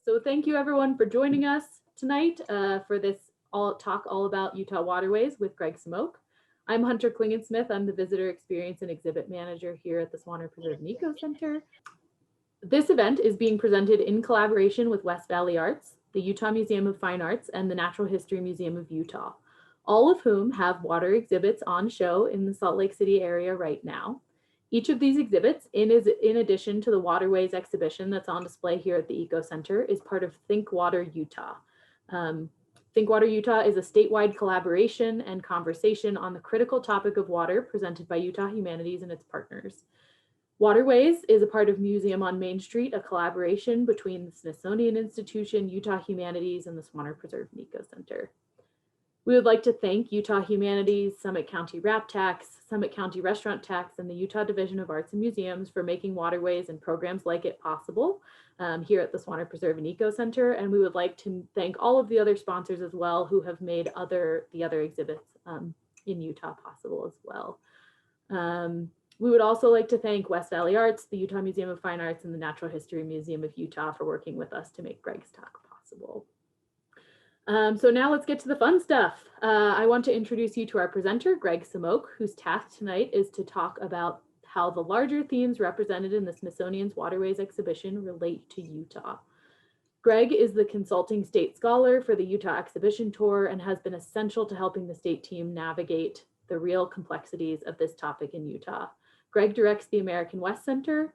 So thank you everyone for joining us tonight for this talk all about Utah waterways with Greg Smoak. I'm Hunter Klingensmith. I'm the Visitor Experience and Exhibit Manager here at the Swanner Preserve and Eco Center. This event is being presented in collaboration with West Valley Arts, the Utah Museum of Fine Arts, and the Natural History Museum of Utah, all of whom have water exhibits on show in the Salt Lake City area right now. Each of these exhibits, in addition to the Waterways exhibition that's on display here at the Eco Center, is part of Think Water Utah. Think Water Utah is a statewide collaboration and conversation on the critical topic of water presented by Utah Humanities and its partners. Waterways is a part of Museum on Main Street, a collaboration between the Smithsonian Institution, Utah Humanities, and the Swanner Preserve and Eco Center. We would like to thank Utah Humanities, Summit County Rap Tax, Summit County Restaurant Tax, and the Utah Division of Arts and Museums for making waterways and programs like it possible here at the Swanner Preserve and Eco Center. And we would like to thank all of the other sponsors as well who have made the other exhibits in Utah possible as well. We would also like to thank West Valley Arts, the Utah Museum of Fine Arts, and the Natural History Museum of Utah for working with us to make Greg's talk possible. So now let's get to the fun stuff. I want to introduce you to our presenter, Greg Smoak, whose task tonight is to talk about how the larger themes represented in the Smithsonian's Waterways exhibition relate to Utah. Greg is the consulting state scholar for the Utah exhibition tour and has been essential to helping the state team navigate the real complexities of this topic in Utah. Greg directs the American West Center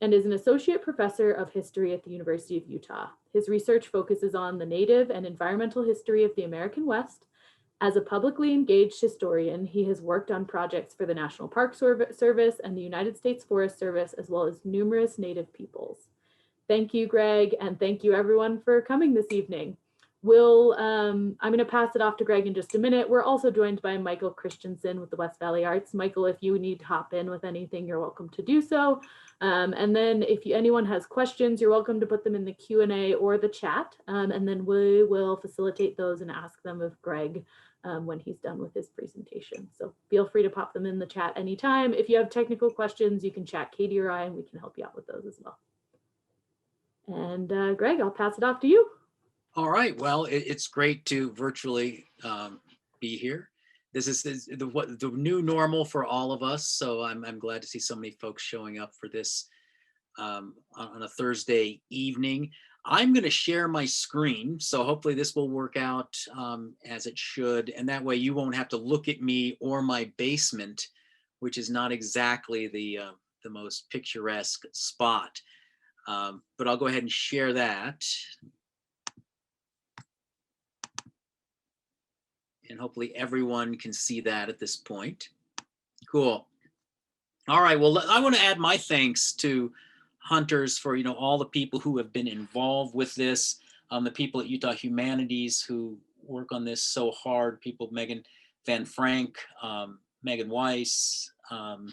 and is an associate professor of history at the University of Utah. His research focuses on the native and environmental history of the American West. As a publicly engaged historian, he has worked on projects for the National Park Service and the United States Forest Service, as well as numerous native peoples. Thank you, Greg, and thank you everyone for coming this evening. I'm going to pass it off to Greg in just a minute. We're also joined by Michael Christensen with the West Valley Arts. Michael, if you need to hop in with anything, you're welcome to do so. And then if anyone has questions, you're welcome to put them in the Q&A or the chat, and then we will facilitate those and ask them of Greg when he's done with his presentation. So feel free to pop them in the chat anytime. If you have technical questions, you can chat Katie or I, and we can help you out with those as well. And Greg, I'll pass it off to you. All right. Well, it's great to virtually be here. This is the new normal for all of us. So I'm glad to see so many folks showing up for this on a Thursday evening. I'm going to share my screen. So hopefully this will work out as it should. And that way you won't have to look at me or my basement, which is not exactly the most picturesque spot. But I'll go ahead and share that. And hopefully everyone can see that at this point. Cool. All right, well, I want to add my thanks to Hunters for, all the people who have been involved with this, the people at Utah Humanities who work on this so hard, people, Megan Van Frank, Megan Weiss, why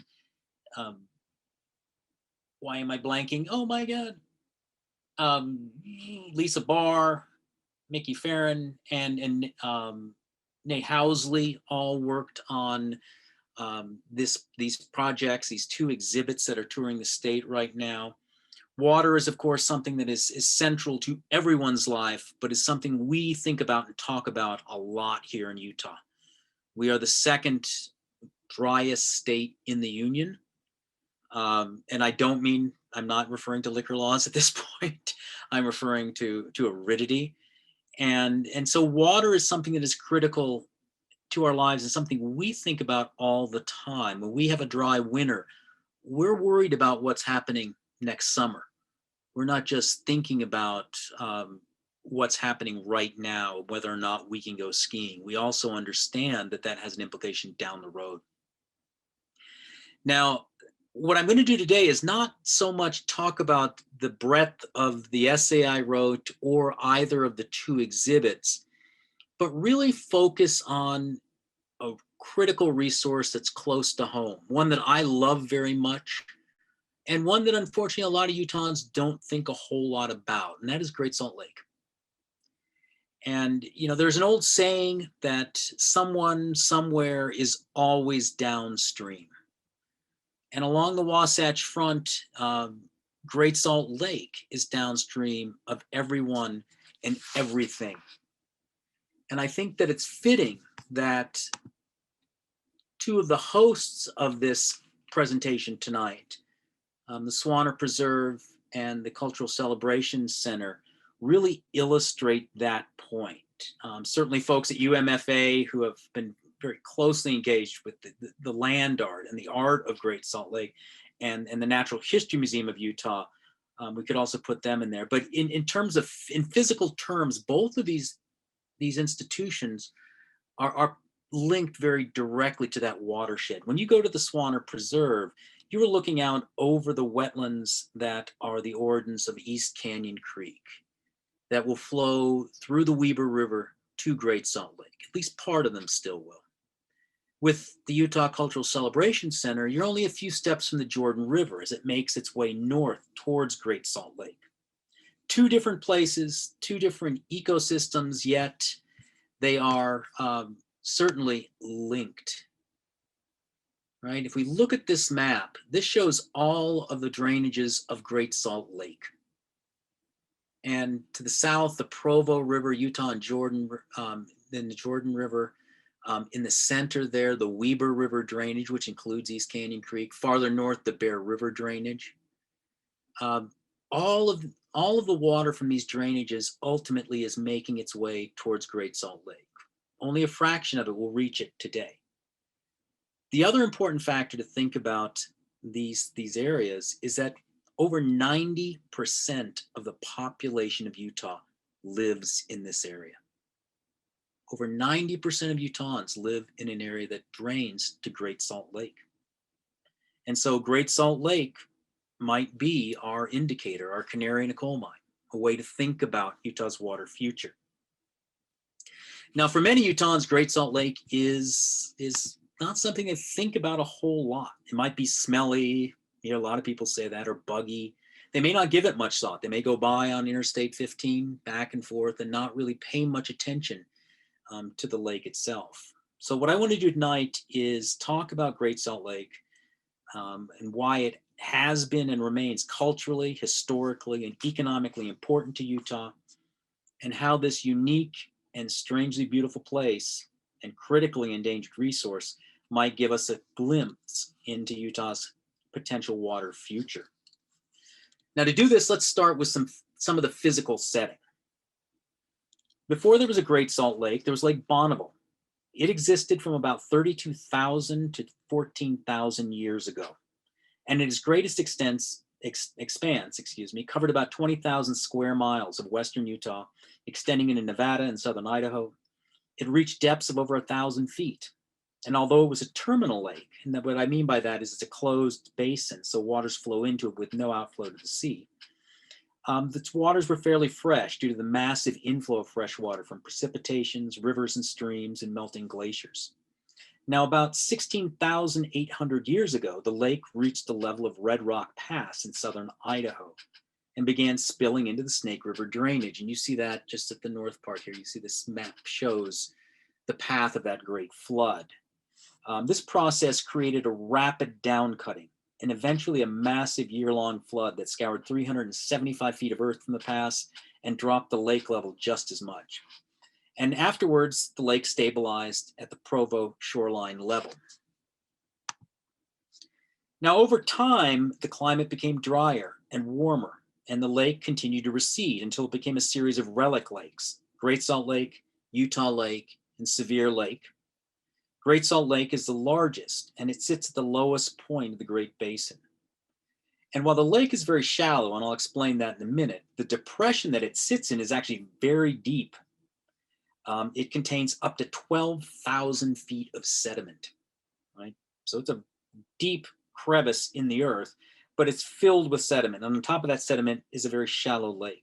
am I blanking? Oh my God. Lisa Barr, Mickey Farron, and Nate Housley all worked on these projects, these two exhibits that are touring the state right now. Water is, of course, something that is central to everyone's life, but is something we think about and talk about a lot here in Utah. We are the second driest state in the union. And I'm not referring to liquor laws at this point. I'm referring to aridity. And so water is something that is critical to our lives and something we think about all the time. When we have a dry winter, we're worried about what's happening next summer. We're not just thinking about what's happening right now, whether or not we can go skiing. We also understand that that has an implication down the road. Now, what I'm going to do today is not so much talk about the breadth of the essay I wrote or either of the two exhibits, but really focus on a critical resource that's close to home, one that I love very much, and one that unfortunately a lot of Utahns don't think a whole lot about, and that is Great Salt Lake. And, there's an old saying that someone somewhere is always downstream. And along the Wasatch Front, Great Salt Lake is downstream of everyone and everything. And I think that it's fitting that two of the hosts of this presentation tonight, the Swanner Preserve and the Cultural Celebration Center, really illustrate that point. Certainly folks at UMFA who have been very closely engaged with the land art and the art of Great Salt Lake and the Natural History Museum of Utah, we could also put them in there. But in terms of, in physical terms, both of these institutions are linked very directly to that watershed. When you go to the Swanner Preserve, you are looking out over the wetlands that are the origins of East Canyon Creek that will flow through the Weber River to Great Salt Lake. At least part of them still will. With the Utah Cultural Celebration Center, you're only a few steps from the Jordan River as it makes its way north towards Great Salt Lake. Two different places, two different ecosystems, yet they are certainly linked, right? If we look at this map, this shows all of the drainages of Great Salt Lake. And to the south, the Provo River, Utah and Jordan, then the Jordan River. In the center there, the Weber River drainage, which includes East Canyon Creek. Farther north, the Bear River drainage. All of the water from these drainages ultimately is making its way towards Great Salt Lake. Only a fraction of it will reach it today. The other important factor to think about these areas is that over 90% of the population of Utah lives in this area. Over 90% of Utahns live in an area that drains to Great Salt Lake. And so Great Salt Lake might be our indicator, our canary in a coal mine, a way to think about Utah's water future. Now, for many Utahns, Great Salt Lake is not something they think about a whole lot. It might be smelly, you know, a lot of people say that, or buggy. They may not give it much thought. They may go by on Interstate 15 back and forth and not really pay much attention to the lake itself. So what I want to do tonight is talk about Great Salt Lake and why it has been and remains culturally, historically, and economically important to Utah, and how this unique and strangely beautiful place and critically endangered resource might give us a glimpse into Utah's potential water future. Now, to do this, let's start with some of the physical setting. Before there was a Great Salt Lake, there was Lake Bonneville. It existed from about 32,000 to 14,000 years ago. And at its greatest expanse, covered about 20,000 square miles of western Utah, extending into Nevada and southern Idaho. It reached depths of over 1,000 feet. And although it was a terminal lake, and what I mean by that is it's a closed basin, so waters flow into it with no outflow to the sea. Its waters were fairly fresh due to the massive inflow of fresh water from precipitations, rivers and streams, and melting glaciers. Now, about 16,800 years ago, the lake reached the level of Red Rock Pass in southern Idaho and began spilling into the Snake River drainage. And you see that just at the north part here. You see this map shows the path of that great flood. This process created a rapid downcutting and eventually a massive year-long flood that scoured 375 feet of earth from the pass and dropped the lake level just as much. And afterwards, the lake stabilized at the Provo shoreline level. Now, over time, the climate became drier and warmer, and the lake continued to recede until it became a series of relic lakes: Great Salt Lake, Utah Lake, and Sevier Lake. Great Salt Lake is the largest, and it sits at the lowest point of the Great Basin. And while the lake is very shallow, and I'll explain that in a minute, the depression that it sits in is actually very deep. It contains up to 12,000 feet of sediment, right? So it's a deep crevice in the earth, but it's filled with sediment. And on top of that sediment is a very shallow lake.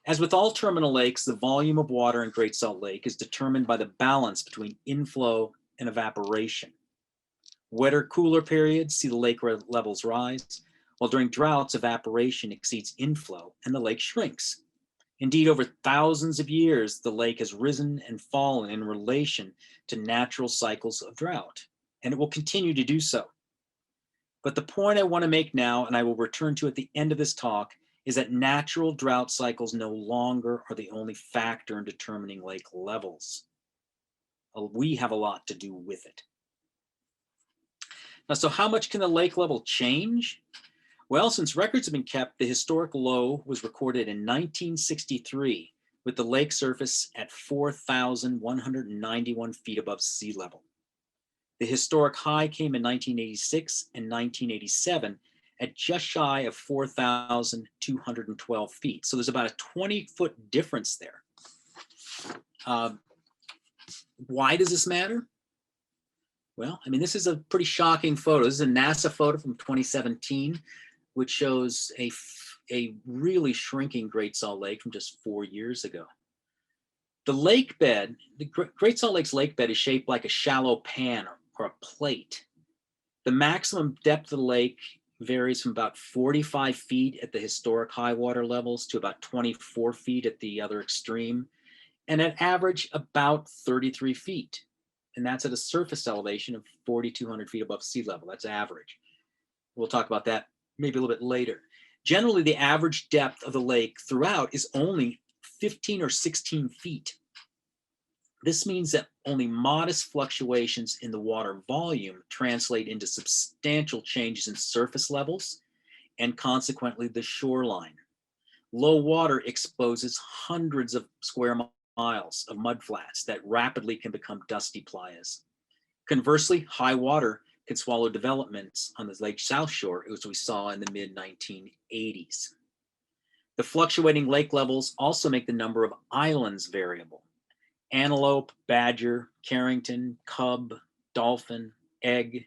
As with all terminal lakes, the volume of water in Great Salt Lake is determined by the balance between inflow and evaporation. Wetter, cooler periods see the lake levels rise, while during droughts, evaporation exceeds inflow and the lake shrinks. Indeed, over thousands of years, the lake has risen and fallen in relation to natural cycles of drought, and it will continue to do so. But the point I want to make now, and I will return to at the end of this talk, is that natural drought cycles no longer are the only factor in determining lake levels. We have a lot to do with it. Now, so how much can the lake level change? Well, since records have been kept, the historic low was recorded in 1963 with the lake surface at 4,191 feet above sea level. The historic high came in 1986 and 1987 at just shy of 4,212 feet. So there's about a 20-foot difference there. Why does this matter? Well, I mean, this is a pretty shocking photo. This is a NASA photo from 2017, which shows a really shrinking Great Salt Lake from just 4 years ago. The lake bed, the Great Salt Lake's lake bed is shaped like a shallow pan or a plate. The maximum depth of the lake varies from about 45 feet at the historic high water levels to about 24 feet at the other extreme, and at average about 33 feet. And that's at a surface elevation of 4,200 feet above sea level. That's average. We'll talk about that maybe a little bit later. Generally, the average depth of the lake throughout is only 15 or 16 feet. This means that only modest fluctuations in the water volume translate into substantial changes in surface levels and consequently the shoreline. Low water exposes hundreds of square miles of mudflats that rapidly can become dusty playas. Conversely, high water can swallow developments on the Lake South Shore, as we saw in the mid-1980s. The fluctuating lake levels also make the number of islands variable. Antelope, badger, Carrington, cub, dolphin, egg,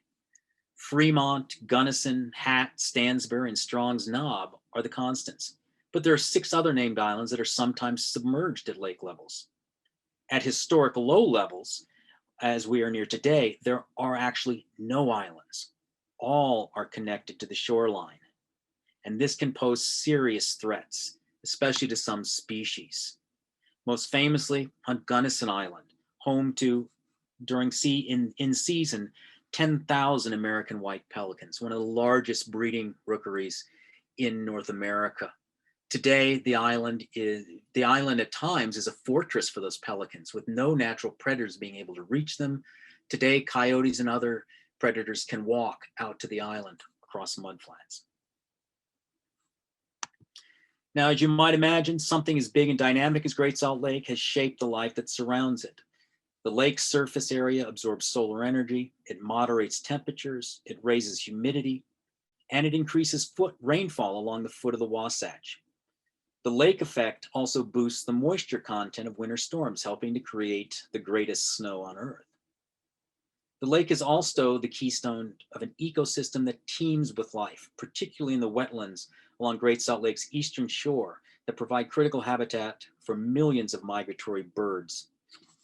Fremont, Gunnison, Hat, Stansbury, and Strong's Knob are the constants. But there are 6 other named islands that are sometimes submerged at lake levels. At historic low levels, as we are near today, there are actually no islands. All are connected to the shoreline. And this can pose serious threats, especially to some species. Most famously on Gunnison Island, home to, during in season, 10,000 American white pelicans, one of the largest breeding rookeries in North America. Today, the island at times is a fortress for those pelicans, with no natural predators being able to reach them. Today, coyotes and other predators can walk out to the island across mudflats. Now, as you might imagine, something as big and dynamic as Great Salt Lake has shaped the life that surrounds it. The lake's surface area absorbs solar energy, it moderates temperatures, it raises humidity, and it increases rainfall along the foot of the Wasatch. The lake effect also boosts the moisture content of winter storms, helping to create the greatest snow on Earth. The lake is also the keystone of an ecosystem that teems with life, particularly in the wetlands along Great Salt Lake's eastern shore that provide critical habitat for millions of migratory birds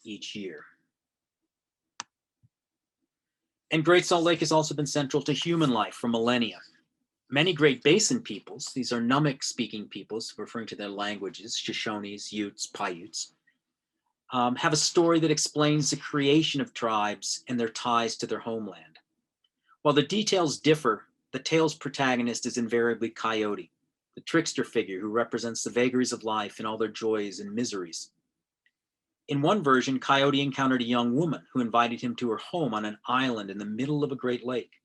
each year. And Great Salt Lake has also been central to human life for millennia. Many Great Basin peoples, these are Numic-speaking peoples, referring to their languages, Shoshones, Utes, Paiutes, have a story that explains the creation of tribes and their ties to their homeland. While the details differ, the tale's protagonist is invariably Coyote, the trickster figure who represents the vagaries of life and all their joys and miseries. In one version, Coyote encountered a young woman who invited him to her home on an island in the middle of a great lake.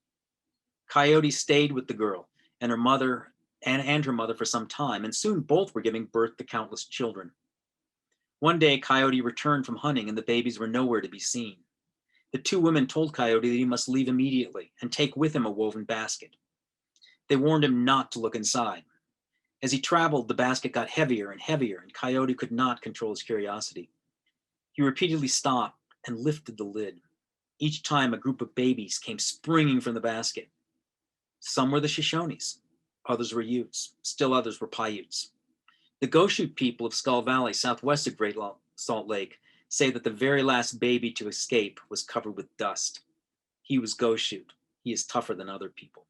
Coyote stayed with the girl and her mother for some time, and soon both were giving birth to countless children. One day, Coyote returned from hunting and the babies were nowhere to be seen. The 2 women told Coyote that he must leave immediately and take with him a woven basket. They warned him not to look inside. As he traveled, the basket got heavier and heavier, and Coyote could not control his curiosity. He repeatedly stopped and lifted the lid. Each time, a group of babies came springing from the basket. Some were the Shoshones, others were Utes, still others were Paiutes. The Goshute people of Skull Valley, southwest of Great Salt Lake, say that the very last baby to escape was covered with dust. He was Goshute. He is tougher than other people.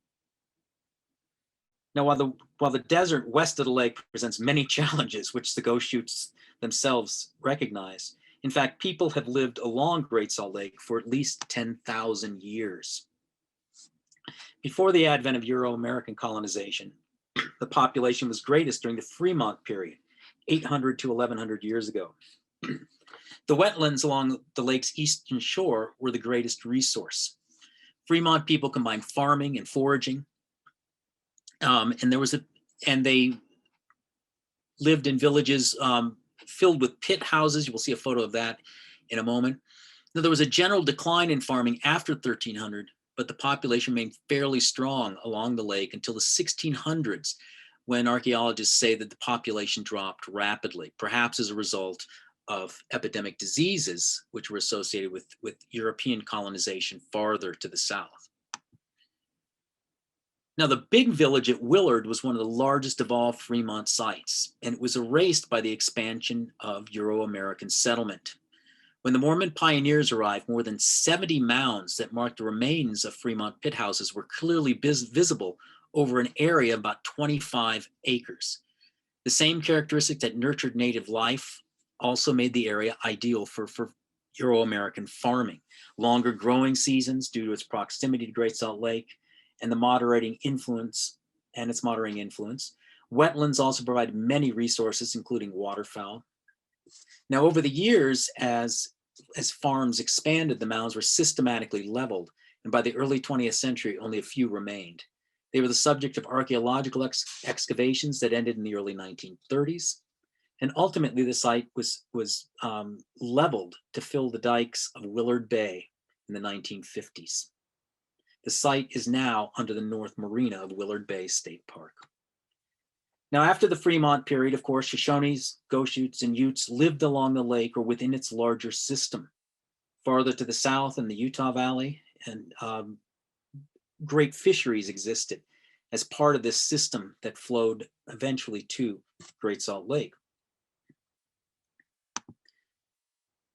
Now, while the desert west of the lake presents many challenges, which the Goshutes themselves recognize, in fact, people have lived along Great Salt Lake for at least 10,000 years. Before the advent of Euro-American colonization, the population was greatest during the Fremont period, 800 to 1100 years ago. The wetlands along the lake's eastern shore were the greatest resource. Fremont people combined farming and foraging, and they lived in villages filled with pit houses. You will see a photo of that in a moment. Now, there was a general decline in farming after 1300, but the population remained fairly strong along the lake until the 1600s, when archaeologists say that the population dropped rapidly, perhaps as a result of epidemic diseases, which were associated with European colonization farther to the south. Now, the big village at Willard was one of the largest of all Fremont sites, and it was erased by the expansion of Euro-American settlement. When the Mormon pioneers arrived, more than 70 mounds that marked the remains of Fremont pit houses were clearly visible over an area of about 25 acres. The same characteristic that nurtured native life also made the area ideal for Euro-American farming. Longer growing seasons due to its proximity to Great Salt Lake and its moderating influence. Wetlands also provided many resources, including waterfowl. Now, over the years, as farms expanded, the mounds were systematically leveled, and by the early 20th century, only a few remained. They were the subject of archaeological excavations that ended in the early 1930s, and ultimately the site was leveled to fill the dikes of Willard Bay in the 1950s. The site is now under the North Marina of Willard Bay State Park. Now, after the Fremont period, of course, Shoshones, Goshutes, and Utes lived along the lake or within its larger system. Farther to the south in the Utah Valley, and great fisheries existed as part of this system that flowed eventually to Great Salt Lake.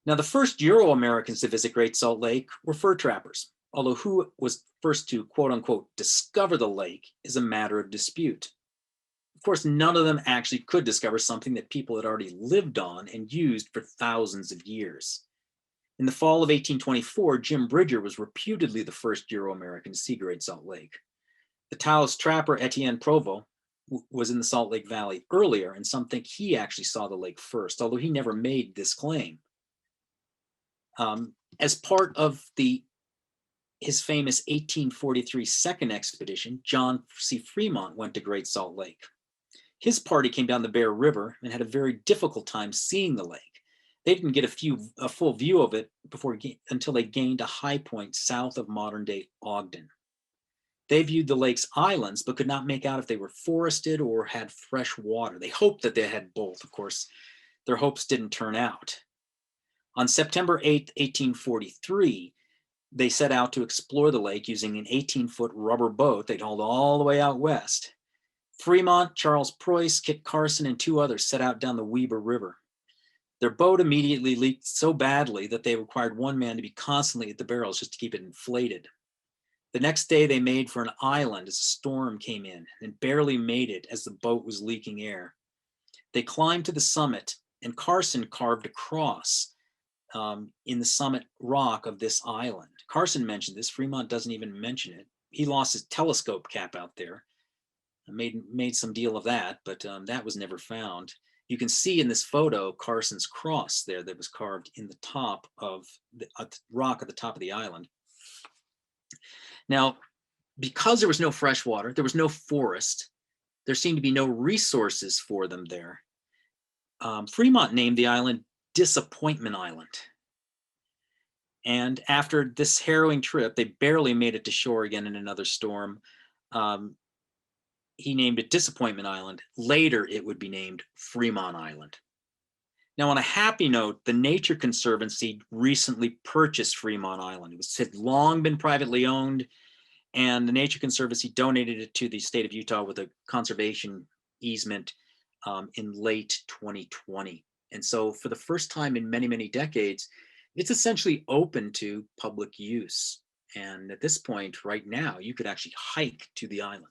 Now, the first Euro-Americans to visit Great Salt Lake were fur trappers, although who was first to, quote unquote, discover the lake is a matter of dispute. Of course, none of them actually could discover something that people had already lived on and used for thousands of years. In the fall of 1824, Jim Bridger was reputedly the first Euro-American to see Great Salt Lake. The Taos trapper Etienne Provost was in the Salt Lake Valley earlier, and some think he actually saw the lake first, although he never made this claim. As part of his famous 1843 second expedition, John C. Fremont went to Great Salt Lake. His party came down the Bear River and had a very difficult time seeing the lake. They didn't get a full view of it until they gained a high point south of modern-day Ogden. They viewed the lake's islands, but could not make out if they were forested or had fresh water. They hoped that they had both. Of course, their hopes didn't turn out. On September 8, 1843, they set out to explore the lake using an 18-foot rubber boat they'd hauled all the way out west. Fremont, Charles Preuss, Kit Carson, and two others set out down the Weber River. Their boat immediately leaked so badly that they required one man to be constantly at the barrels just to keep it inflated. The next day they made for an island as a storm came in and barely made it as the boat was leaking air. They climbed to the summit, and Carson carved a cross in the summit rock of this island. Carson mentioned this. Fremont doesn't even mention it. He lost his telescope cap out there. Made some deal of that, but that was never found. You can see in this photo Carson's cross there that was carved in the top of the rock at the top of the island. Now, because there was no fresh water, there was no forest, there seemed to be no resources for them there. Fremont named the island Disappointment Island. And after this harrowing trip, they barely made it to shore again in another storm. He named it Disappointment Island. Later, it would be named Fremont Island. Now, on a happy note, the Nature Conservancy recently purchased Fremont Island. It had long been privately owned, and the Nature Conservancy donated it to the state of Utah with a conservation easement in late 2020. And so for the first time in many, many decades, it's essentially open to public use. And at this point, right now, you could actually hike to the island.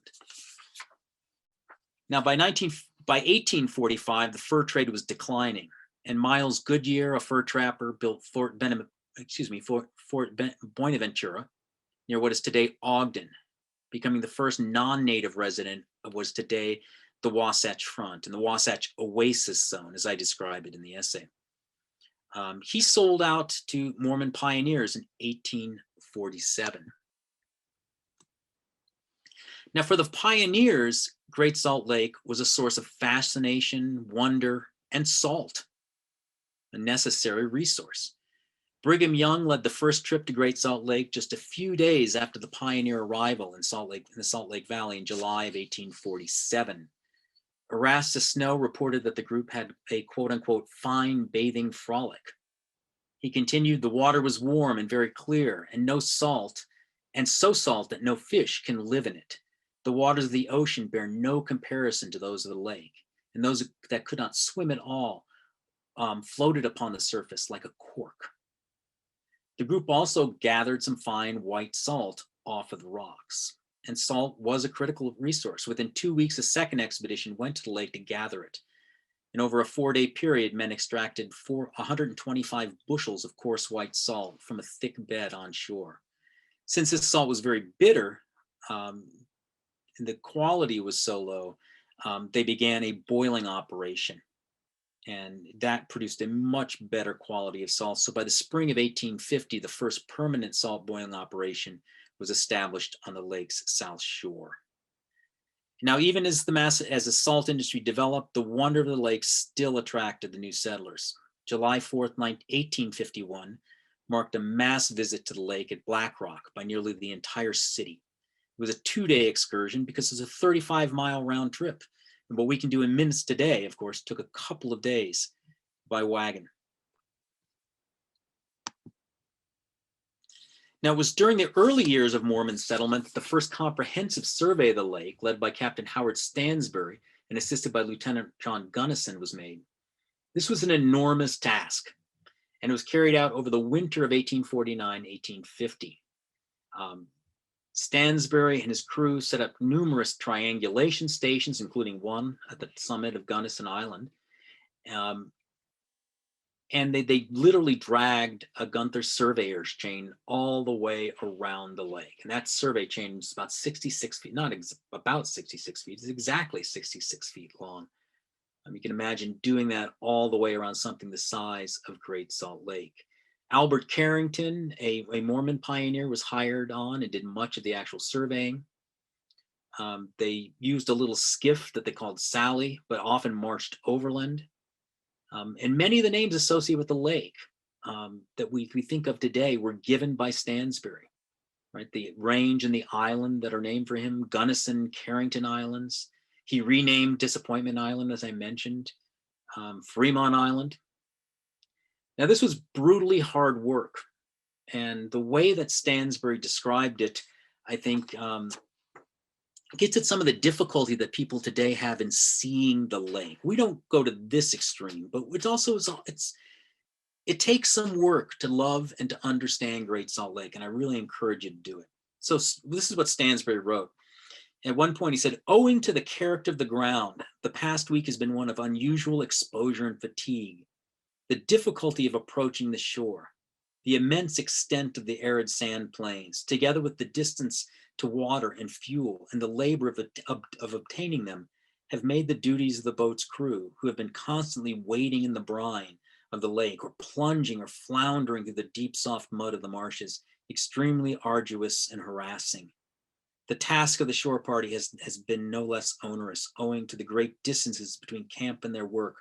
Now, by 1845, the fur trade was declining, and Miles Goodyear, a fur trapper, built Fort Bonaventura, near what is today Ogden. becoming the first non-native resident of what is today the Wasatch Front and the Wasatch Oasis Zone, as I describe it in the essay. He sold out to Mormon pioneers in 1847. Now, for the pioneers, Great Salt Lake was a source of fascination, wonder, and salt, a necessary resource. Brigham Young led the first trip to Great Salt Lake just a few days after the pioneer arrival in the Salt Lake Valley in July of 1847. Erastus Snow reported that the group had a quote-unquote fine bathing frolic. He continued, the water was warm and very clear and no salt, and so salt that no fish can live in it. The waters of the ocean bear no comparison to those of the lake, and those that could not swim at all floated upon the surface like a cork. The group also gathered some fine white salt off of the rocks, and salt was a critical resource. Within 2 weeks, a second expedition went to the lake to gather it. And over a 4-day period, men extracted 125 bushels of coarse white salt from a thick bed on shore. Since this salt was very bitter, and the quality was so low, they began a boiling operation. And that produced a much better quality of salt. So by the spring of 1850, the first permanent salt boiling operation was established on the lake's south shore. Now, even as the salt industry developed, the wonder of the lake still attracted the new settlers. July 4th, 1851 marked a mass visit to the lake at Black Rock by nearly the entire city. It was a 2-day excursion because it was a 35-mile round trip. And what we can do in minutes today, of course, took a couple of days by wagon. Now, it was during the early years of Mormon settlement that the first comprehensive survey of the lake, led by Captain Howard Stansbury and assisted by Lieutenant John Gunnison, was made. This was an enormous task, and it was carried out over the winter of 1849-1850. Stansbury and his crew set up numerous triangulation stations, including one at the summit of Gunnison Island. And they literally dragged a Gunther surveyor's chain all the way around the lake. And that survey chain is about 66 feet, not about 66 feet, it's exactly 66 feet long. You can imagine doing that all the way around something the size of Great Salt Lake. Albert Carrington, a Mormon pioneer, was hired on and did much of the actual surveying. They used a little skiff that they called Sally, but often marched overland. And many of the names associated with the lake that we think of today were given by Stansbury, right? The range and the island that are named for him, Gunnison, Carrington Islands. He renamed Disappointment Island, as I mentioned, Fremont Island. Now, this was brutally hard work. And the way that Stansbury described it, I think, gets at some of the difficulty that people today have in seeing the lake. We don't go to this extreme, but it takes some work to love and to understand Great Salt Lake, and I really encourage you to do it. So this is what Stansbury wrote. At one point, he said, owing to the character of the ground, the past week has been one of unusual exposure and fatigue. The difficulty of approaching the shore, the immense extent of the arid sand plains, together with the distance to water and fuel and the labor of obtaining them, have made the duties of the boat's crew, who have been constantly wading in the brine of the lake or plunging or floundering through the deep soft mud of the marshes, extremely arduous and harassing. The task of the shore party has been no less onerous, owing to the great distances between camp and their work,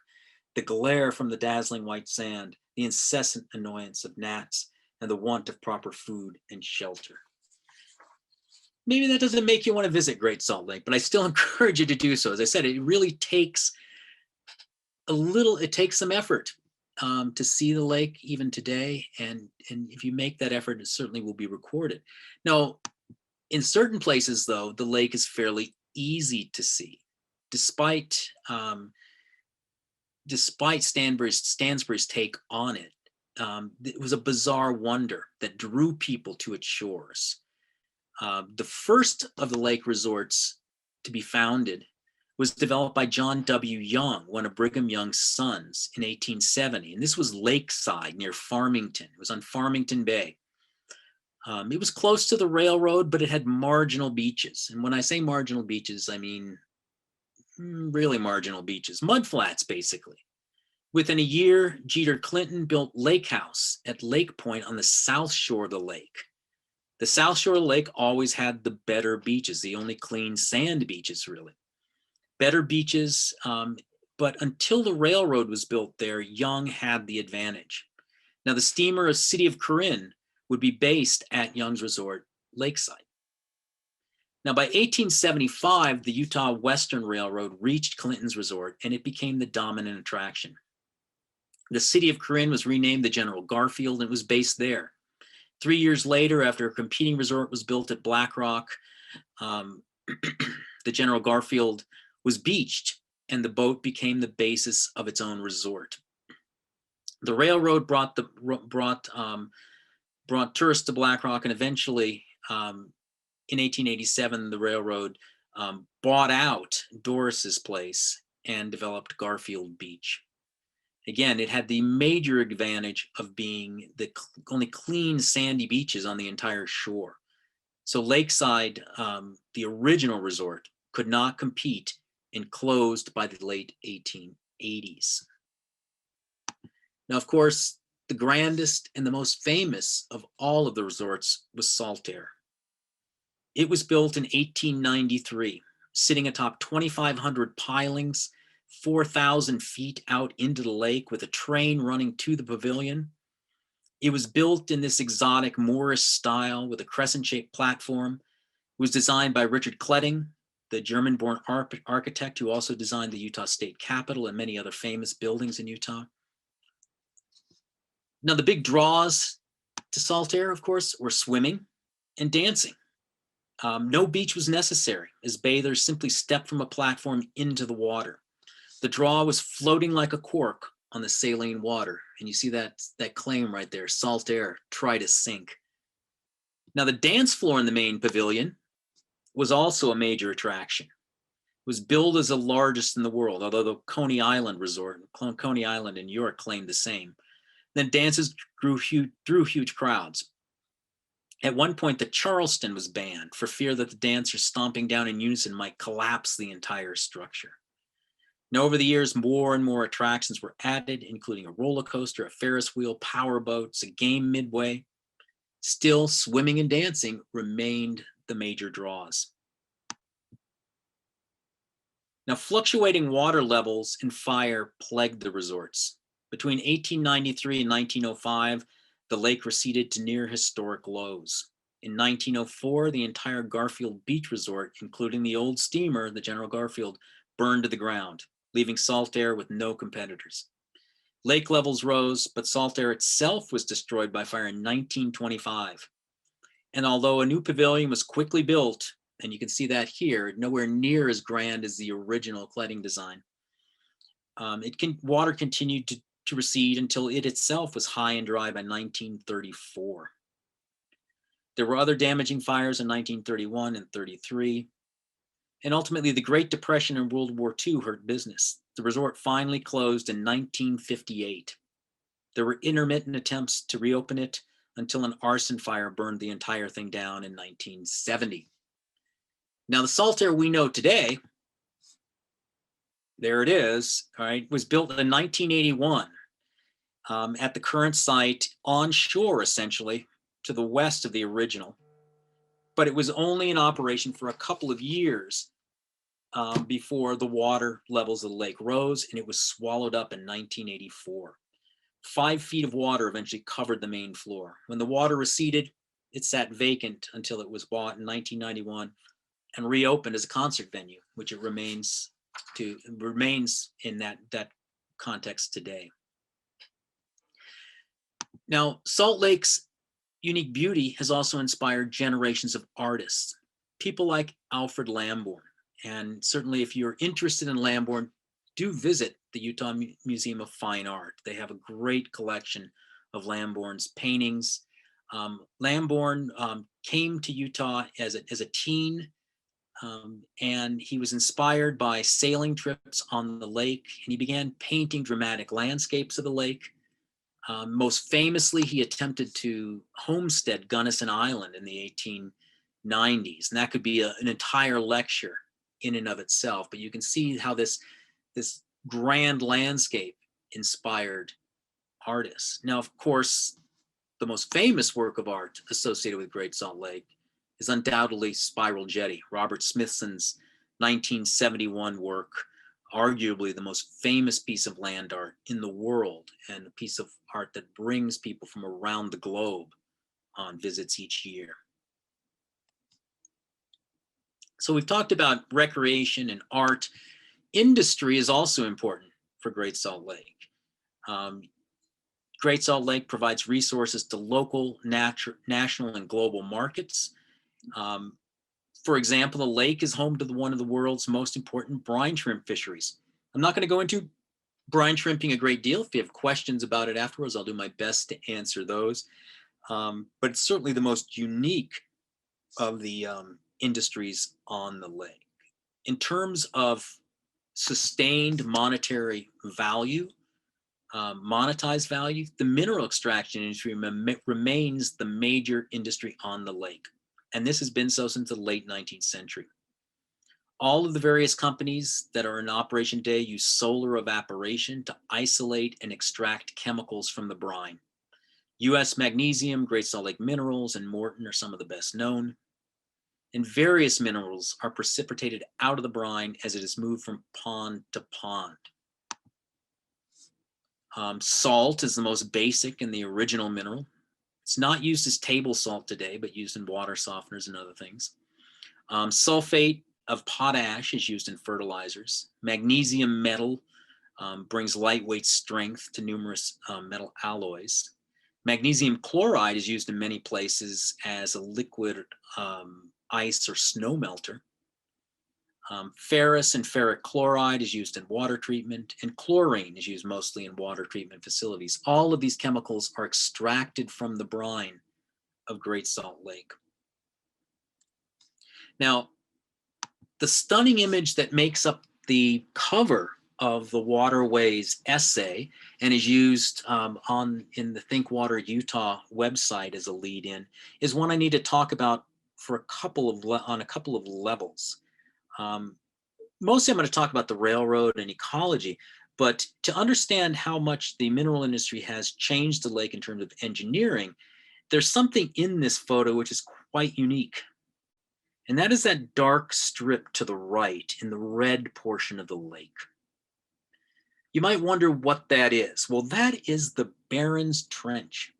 the glare from the dazzling white sand, the incessant annoyance of gnats, and the want of proper food and shelter. Maybe that doesn't make you want to visit Great Salt Lake, but I still encourage you to do so. As I said, it really takes some effort to see the lake even today. And if you make that effort, it certainly will be recorded. Now, in certain places, though, the lake is fairly easy to see, despite Stansbury's take on it. It was a bizarre wonder that drew people to its shores. The first of the lake resorts to be founded was developed by John W. Young, one of Brigham Young's sons, in 1870. And this was lakeside near Farmington. It was on Farmington Bay. It was close to the railroad, but it had marginal beaches. And when I say marginal beaches, I mean really marginal beaches, mud flats, basically. Within a year, Jeter Clinton built Lake House at Lake Point on the south shore of the lake. The south shore of the lake always had the better beaches, the only clean sand beaches, really. Better beaches, but until the railroad was built there, Young had the advantage. Now, the steamer of City of Corinne would be based at Young's resort, Lakeside. Now, by 1875, the Utah Western Railroad reached Clinton's resort, and it became the dominant attraction. The City of Corinne was renamed the General Garfield, and it was based there. 3 years later, after a competing resort was built at Black Rock, the General Garfield was beached, and the boat became the basis of its own resort. The railroad brought tourists to Black Rock, and eventually, in 1887, the railroad bought out Doris's place and developed Garfield Beach. Again, it had the major advantage of being the only clean sandy beaches on the entire shore. So Lakeside, the original resort, could not compete and closed by the late 1880s. Now, of course, the grandest and the most famous of all of the resorts was Saltaire. It was built in 1893, sitting atop 2,500 pilings, 4,000 feet out into the lake with a train running to the pavilion. It was built in this exotic Moorish style with a crescent-shaped platform. It was designed by Richard Kletting, the German-born architect who also designed the Utah State Capitol and many other famous buildings in Utah. Now, the big draws to Saltaire, of course, were swimming and dancing. No beach was necessary, as bathers simply stepped from a platform into the water. The draw was floating like a cork on the saline water. And you see that claim right there, Saltaire, try to sink. Now, the dance floor in the main pavilion was also a major attraction. It was billed as the largest in the world, although the Coney Island resort, Coney Island in New York, claimed the same. Then dances drew huge crowds. At one point, the Charleston was banned for fear that the dancers stomping down in unison might collapse the entire structure. Now, over the years, more and more attractions were added, including a roller coaster, a Ferris wheel, power boats, a game midway. Still, swimming and dancing remained the major draws. Now, fluctuating water levels and fire plagued the resorts. Between 1893 and 1905, the lake receded to near historic lows. In 1904, the entire Garfield Beach Resort, including the old steamer, the General Garfield, burned to the ground, leaving Saltaire with no competitors. Lake levels rose, but Saltaire itself was destroyed by fire in 1925. And although a new pavilion was quickly built, and you can see that here, nowhere near as grand as the original Kletting design, water continued to recede until it itself was high and dry by 1934. There were other damaging fires in 1931 and 33. And ultimately, the Great Depression and World War II hurt business. The resort finally closed in 1958. There were intermittent attempts to reopen it until an arson fire burned the entire thing down in 1970. Now, the Saltaire we know today, there it is, all right, was built in 1981 at the current site on shore, essentially, to the west of the original. But it was only in operation for a couple of years before the water levels of the lake rose, and it was swallowed up in 1984. 5 feet of water eventually covered the main floor. When the water receded, it sat vacant until it was bought in 1991 and reopened as a concert venue, which it remains in that context today. Now, Salt Lake's unique beauty has also inspired generations of artists, people like Alfred Lambourne. And certainly if you're interested in Lambourne, do visit the Utah Museum of Fine Art. They have a great collection of Lambourne's paintings. Lambourne came to Utah as a teen, and he was inspired by sailing trips on the lake, and he began painting dramatic landscapes of the lake. Most famously, he attempted to homestead Gunnison Island in the 1890s, and that could be an entire lecture in and of itself. But you can see how this grand landscape inspired artists. Now, of course, the most famous work of art associated with Great Salt Lake is undoubtedly Spiral Jetty, Robert Smithson's 1971 work, arguably the most famous piece of land art in the world, and a piece of art that brings people from around the globe on visits each year. So we've talked about recreation and art. Industry is also important for Great Salt Lake. Great Salt Lake provides resources to local, national, and global markets. For example, the lake is home to one of the world's most important brine shrimp fisheries. I'm not going to go into brine shrimping a great deal. If you have questions about it afterwards, I'll do my best to answer those. But it's certainly the most unique of the industries on the lake. In terms of sustained monetary value, monetized value, the mineral extraction industry remains the major industry on the lake. And this has been so since the late 19th century. All of the various companies that are in operation today use solar evaporation to isolate and extract chemicals from the brine. US Magnesium, Great Salt Lake Minerals, and Morton are some of the best known. And various minerals are precipitated out of the brine as it is moved from pond to pond. Salt is the most basic and the original mineral. It's not used as table salt today, but used in water softeners and other things. Sulfate of potash is used in fertilizers. Magnesium metal brings lightweight strength to numerous metal alloys. Magnesium chloride is used in many places as a liquid ice or snow melter. Ferrous and ferric chloride is used in water treatment, and chlorine is used mostly in water treatment facilities. All of these chemicals are extracted from the brine of Great Salt Lake. Now, the stunning image that makes up the cover of the Waterways essay and is used in the Think Water Utah website as a lead-in is one I need to talk about for on a couple of levels. Mostly I'm going to talk about the railroad and ecology, but to understand how much the mineral industry has changed the lake in terms of engineering, there's something in this photo which is quite unique. And that is that dark strip to the right in the red portion of the lake. You might wonder what that is. Well, that is the Barron's Trench.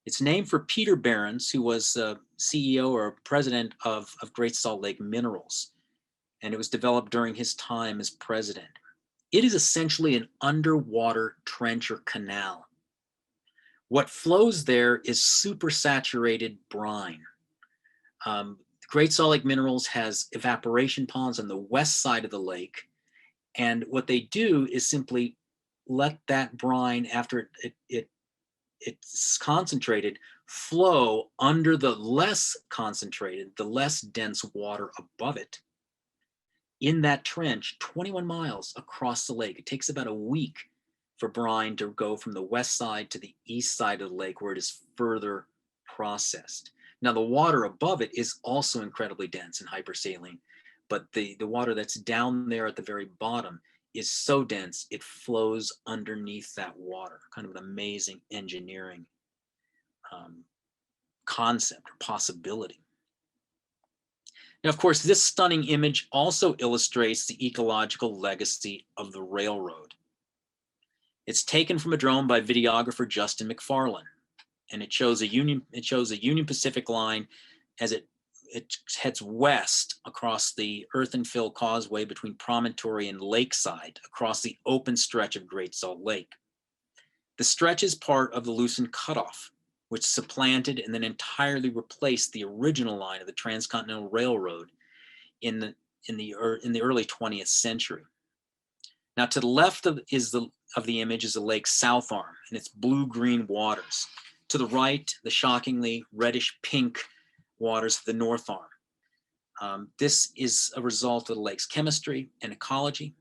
It's named for Peter Barron's, who was CEO or president of Great Salt Lake Minerals. And it was developed during his time as president. It is essentially an underwater trench or canal. What flows there is supersaturated brine. Great Salt Lake Minerals has evaporation ponds on the west side of the lake. And what they do is simply let that brine, after it's concentrated, flow under the less concentrated, the less dense water above it. In that trench, 21 miles across the lake. It takes about a week for brine to go from the west side to the east side of the lake where it is further processed. Now, the water above it is also incredibly dense and hypersaline, but the water that's down there at the very bottom is so dense it flows underneath that water. Kind of an amazing engineering concept or possibility. Now, of course, this stunning image also illustrates the ecological legacy of the railroad. It's taken from a drone by videographer Justin McFarlane, and it shows a Union Pacific line as it heads west across the earth and fill causeway between Promontory and Lakeside across the open stretch of Great Salt Lake. The stretch is part of the loosened cutoff, which supplanted and then entirely replaced the original line of the Transcontinental Railroad in the early 20th century. Now, to the left of the image is the lake's south arm and its blue-green waters. To the right, the shockingly reddish-pink waters of the north arm. This is a result of the lake's chemistry and ecology,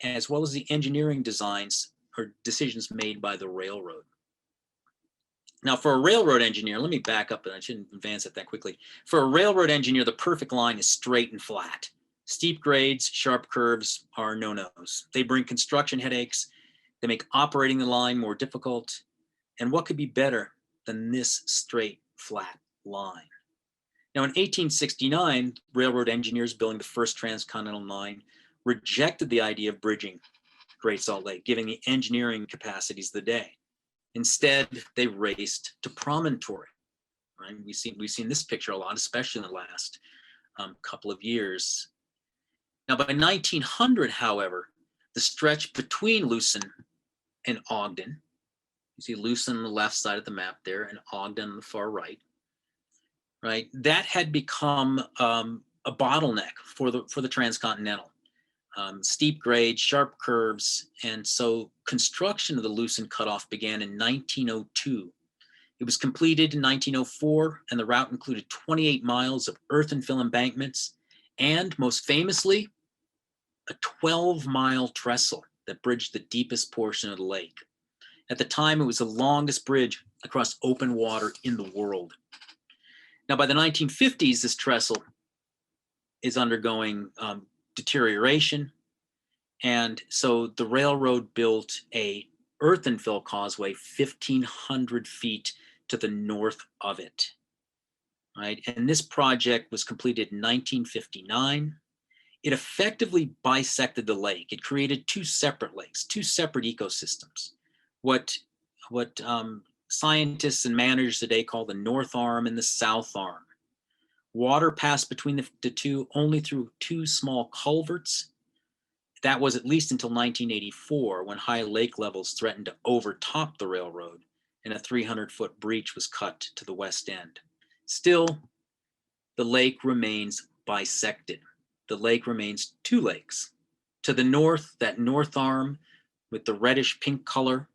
as well as the engineering designs or decisions made by the railroad. Now, for a railroad engineer, let me back up, and I shouldn't advance it that quickly. For a railroad engineer, the perfect line is straight and flat. Steep grades, sharp curves are no-nos. They bring construction headaches. They make operating the line more difficult. And what could be better than this straight, flat line? Now, in 1869, railroad engineers building the first transcontinental line rejected the idea of bridging Great Salt Lake, given the engineering capacities of the day. Instead, they raced to promontory. Right? We've seen this picture a lot, especially in the last couple of years. Now, by 1900, however, the stretch between Lewiston and Ogden, you see Lewiston on the left side of the map there, and Ogden on the far right, right? That had become a bottleneck for the transcontinental. Steep grades, sharp curves, and so construction of the Lewiston cutoff began in 1902. It was completed in 1904, and the route included 28 miles of earth and fill embankments, and most famously, a 12-mile trestle that bridged the deepest portion of the lake. At the time, it was the longest bridge across open water in the world. Now, by the 1950s, this trestle is undergoing deterioration. And so the railroad built a earth and fill causeway 1,500 feet to the north of it, right? And this project was completed in 1959. It effectively bisected the lake. It created two separate lakes, two separate ecosystems. What scientists and managers today call the North Arm and the South Arm. Water passed between the two only through two small culverts. That was at least until 1984, when high lake levels threatened to overtop the railroad and a 300-foot breach was cut to the west end. Still, the lake remains bisected. The lake remains two lakes. To the north, that North Arm with the reddish pink color.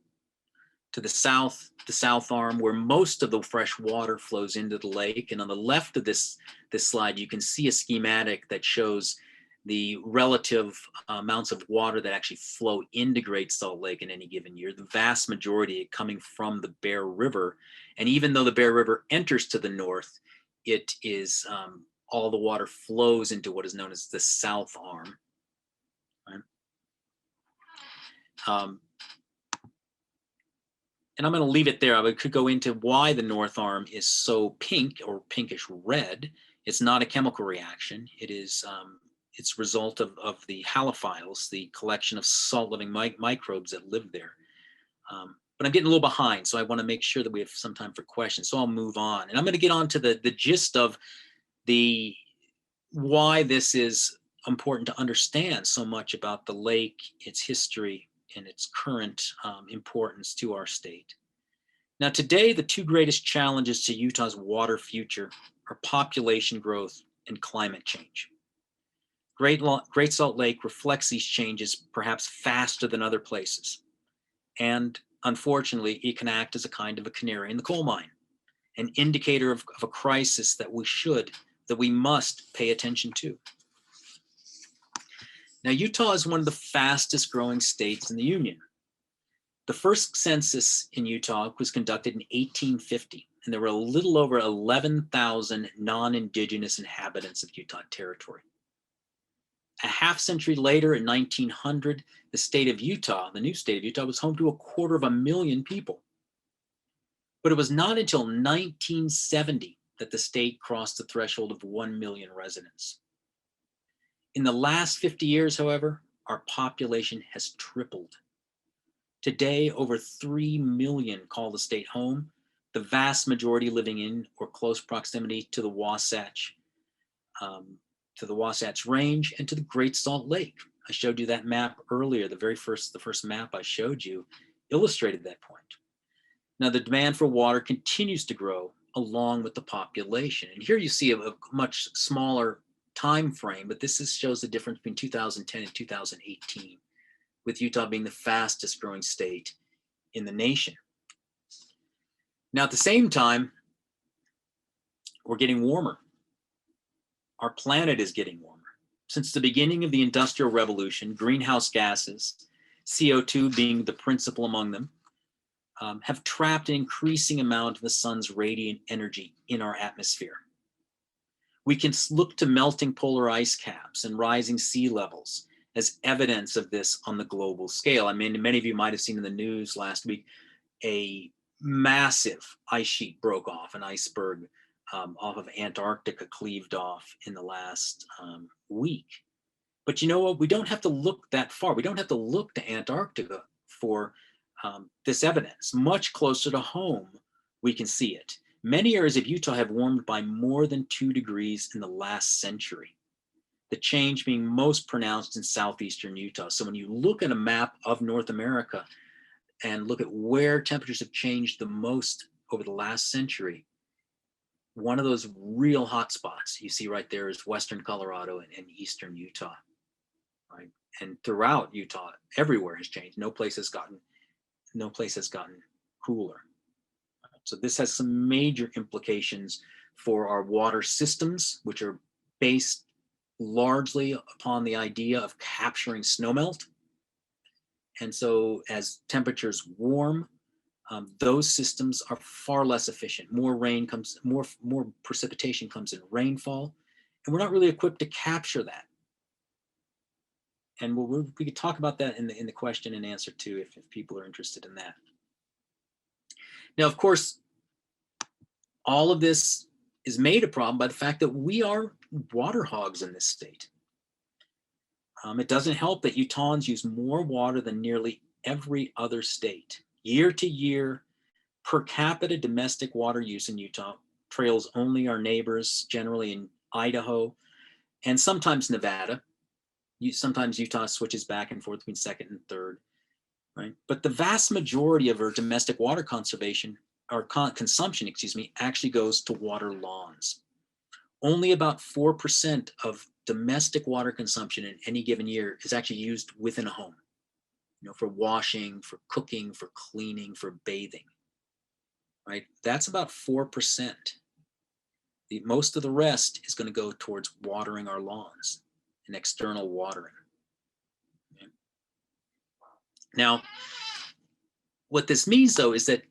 To the South Arm, where most of the fresh water flows into the lake. And on the left of this slide, you can see a schematic that shows the relative amounts of water that actually flow into Great Salt Lake in any given year, the vast majority coming from the Bear River. And even though the Bear River enters to the north, it is all the water flows into what is known as the South Arm. Right? And I'm going to leave it there. I could go into why the North Arm is so pink or pinkish red. It's not a chemical reaction. It is it's a result of the halophiles, the collection of salt-loving microbes that live there. But I'm getting a little behind, so I want to make sure that we have some time for questions. So I'll move on. And I'm going to get on to the gist of why this is important to understand so much about the lake, its history, and its current importance to our state. Now, today, the two greatest challenges to Utah's water future are population growth and climate change. Great Salt Lake reflects these changes perhaps faster than other places. And unfortunately, it can act as a kind of a canary in the coal mine, an indicator of a crisis that we must pay attention to. Now, Utah is one of the fastest growing states in the Union. The first census in Utah was conducted in 1850, and there were a little over 11,000 non-Indigenous inhabitants of Utah Territory. A half century later, in 1900, the state of Utah, the new state of Utah, was home to 250,000 people. But it was not until 1970 that the state crossed the threshold of 1 million residents. In the last 50 years, however, our population has tripled. Today, over 3 million call the state home, the vast majority living in or close proximity to the Wasatch Range and to the Great Salt Lake. I showed you that map earlier. The first map I showed you illustrated that point. Now, the demand for water continues to grow along with the population. And here you see a much smaller time frame, but this shows the difference between 2010 and 2018, with Utah being the fastest growing state in the nation. Now, at the same time, we're getting warmer. Our planet is getting warmer. Since the beginning of the Industrial Revolution, greenhouse gases, CO2 being the principal among them, have trapped an increasing amount of the sun's radiant energy in our atmosphere. We can look to melting polar ice caps and rising sea levels as evidence of this on the global scale. I mean, many of you might have seen in the news last week, a massive ice sheet broke off, an iceberg off of Antarctica cleaved off in the last week. But you know what? We don't have to look that far. We don't have to look to Antarctica for this evidence. Much closer to home, we can see it. Many areas of Utah have warmed by more than 2 degrees in the last century. The change being most pronounced in southeastern Utah. So when you look at a map of North America and look at where temperatures have changed the most over the last century, one of those real hot spots you see right there is western Colorado and eastern Utah. Right? And throughout Utah, everywhere has changed. No place has gotten cooler. So this has some major implications for our water systems, which are based largely upon the idea of capturing snowmelt. And so as temperatures warm, those systems are far less efficient. More rain comes, more precipitation comes in rainfall, and we're not really equipped to capture that. And we could talk about that in the question and answer too, if people are interested in that. Now, of course, all of this is made a problem by the fact that we are water hogs in this state. It doesn't help that Utahns use more water than nearly every other state. Year to year, per capita domestic water use in Utah trails only our neighbors, generally in Idaho, and sometimes Nevada. Sometimes Utah switches back and forth between second and third, right? But the vast majority of our domestic water consumption, actually goes to water lawns. Only about 4% of domestic water consumption in any given year is actually used within a home, for washing, for cooking, for cleaning, for bathing, right? That's about 4%. Most of the rest is going to go towards watering our lawns and external watering. Okay. Now, what this means though is that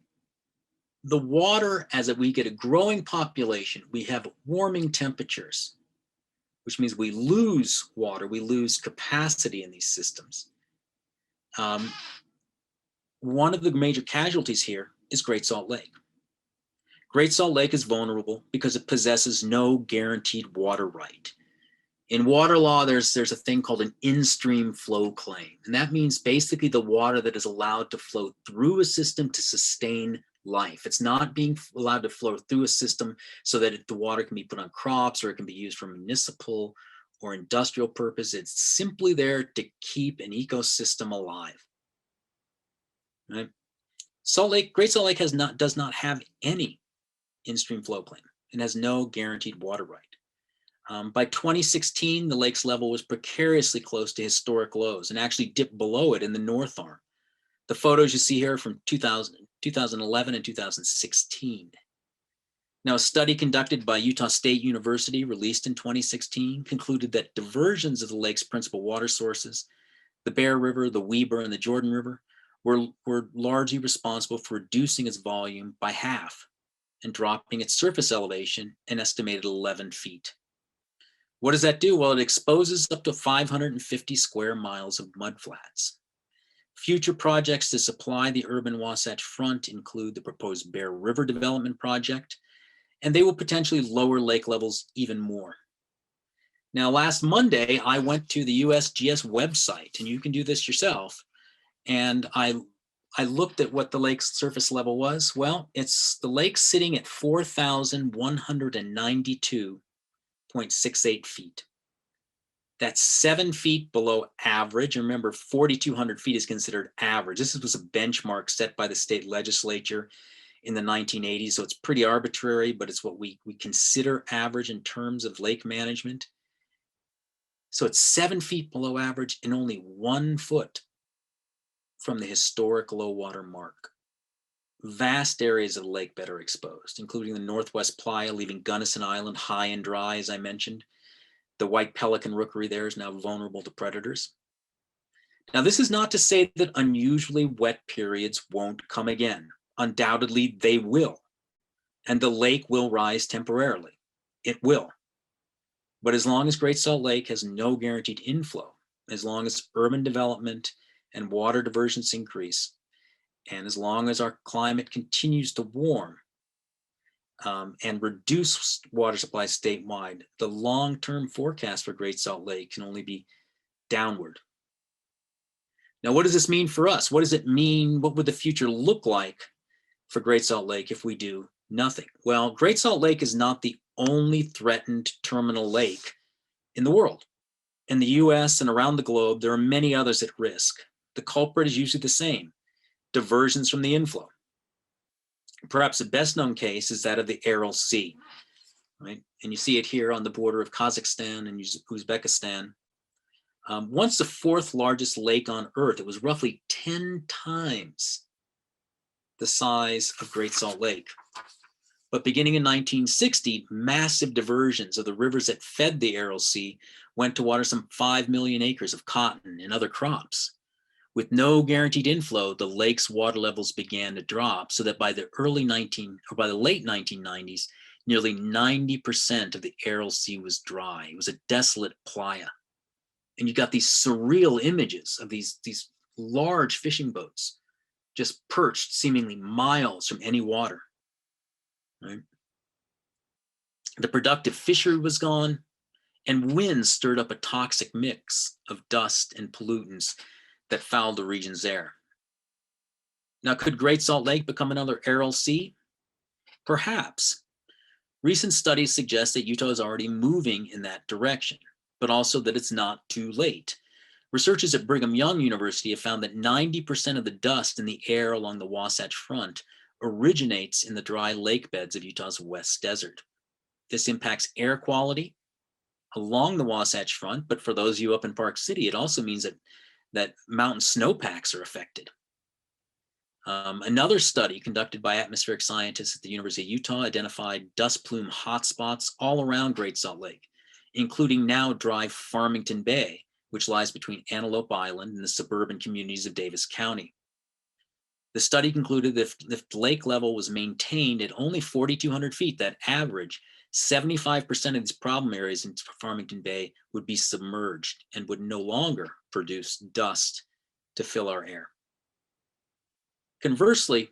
the water, as we get a growing population, we have warming temperatures, which means we lose water, we lose capacity in these systems. One of the major casualties here is Great Salt Lake. Great Salt Lake is vulnerable because it possesses no guaranteed water right. In water law, there's a thing called an in-stream flow claim. And that means basically the water that is allowed to flow through a system to sustain life. It's not being allowed to flow through a system so that the water can be put on crops or it can be used for municipal or industrial purpose. It's simply there to keep an ecosystem alive. Right? Great Salt Lake does not have any in-stream flow claim and has no guaranteed water right. By 2016, the lake's level was precariously close to historic lows and actually dipped below it in the North Arm. The photos you see here are from 2011 and 2016. Now, a study conducted by Utah State University, released in 2016, concluded that diversions of the lake's principal water sources, the Bear River, the Weber, and the Jordan River, were largely responsible for reducing its volume by half and dropping its surface elevation an estimated 11 feet. What does that do? Well, it exposes up to 550 square miles of mudflats. Future projects to supply the urban Wasatch Front include the proposed Bear River Development Project, and they will potentially lower lake levels even more. Now, last Monday, I went to the USGS website, and you can do this yourself, and I looked at what the lake's surface level was. Well, the lake's sitting at 4,192.68 feet. That's 7 feet below average. Remember, 4,200 feet is considered average. This was a benchmark set by the state legislature in the 1980s, so it's pretty arbitrary, but it's what we consider average in terms of lake management. So it's 7 feet below average and only 1 foot from the historic low water mark. Vast areas of the lake bed are exposed, including the Northwest Playa, leaving Gunnison Island high and dry, as I mentioned. The white pelican rookery there is now vulnerable to predators. Now, this is not to say that unusually wet periods won't come again. Undoubtedly, they will. And the lake will rise temporarily. It will. But as long as Great Salt Lake has no guaranteed inflow, as long as urban development and water diversions increase, and as long as our climate continues to warm and reduce water supply statewide, the long-term forecast for Great Salt Lake can only be downward. Now, what does this mean for us? What does it mean? What would the future look like for Great Salt Lake if we do nothing? Well, Great Salt Lake is not the only threatened terminal lake in the world. In the US and around the globe, there are many others at risk. The culprit is usually the same: diversions from the inflow. Perhaps the best known case is that of the Aral Sea, right? And you see it here on the border of Kazakhstan and Uzbekistan. Once the fourth largest lake on Earth, it was roughly 10 times the size of Great Salt Lake. But beginning in 1960, massive diversions of the rivers that fed the Aral Sea went to water some 5 million acres of cotton and other crops. With no guaranteed inflow, the lake's water levels began to drop, so that by the late 1990s, nearly 90% of the Aral Sea was dry. It was a desolate playa. And you got these surreal images of these large fishing boats just perched seemingly miles from any water. Right? The productive fishery was gone, and winds stirred up a toxic mix of dust and pollutants that fouled the region's air. Now, could Great Salt Lake become another Aral Sea? Perhaps. Recent studies suggest that Utah is already moving in that direction, but also that it's not too late. Researchers at Brigham Young University have found that 90% of the dust in the air along the Wasatch Front originates in the dry lake beds of Utah's West Desert. This impacts air quality along the Wasatch Front, but for those of you up in Park City, it also means that mountain snowpacks are affected. Another study conducted by atmospheric scientists at the University of Utah identified dust plume hotspots all around Great Salt Lake, including now dry Farmington Bay, which lies between Antelope Island and the suburban communities of Davis County. The study concluded that if the lake level was maintained at only 4,200 feet, that average, 75% of these problem areas in Farmington Bay would be submerged and would no longer produce dust to fill our air. Conversely,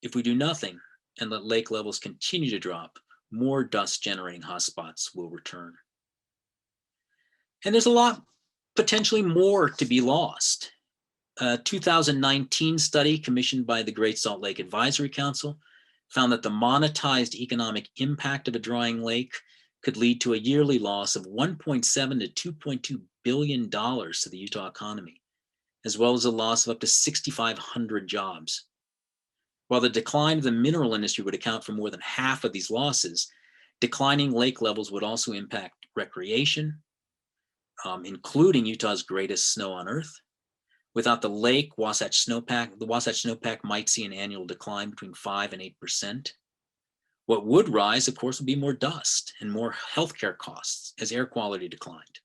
if we do nothing and let lake levels continue to drop, more dust generating hotspots will return. And there's a lot potentially more to be lost. A 2019 study commissioned by the Great Salt Lake Advisory Council found that the monetized economic impact of a drying lake could lead to a yearly loss of $1.7 to $2.2 billion to the Utah economy, as well as a loss of up to 6,500 jobs. While the decline of the mineral industry would account for more than half of these losses, declining lake levels would also impact recreation, including Utah's greatest snow on Earth. Without the lake, the Wasatch snowpack might see an annual decline between 5 and 8%. What would rise, of course, would be more dust and more healthcare costs as air quality declined.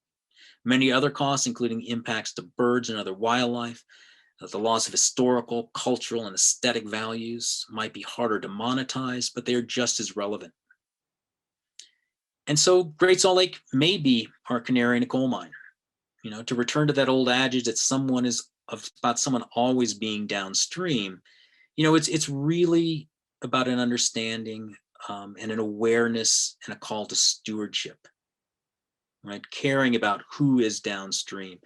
Many other costs, including impacts to birds and other wildlife, the loss of historical, cultural, and aesthetic values might be harder to monetize, but they're just as relevant. And so Great Salt Lake may be our canary in a coal mine. You know, to return to that old adage that about someone always being downstream, you know, it's really about an understanding and an awareness and a call to stewardship, right? Caring about who is downstream.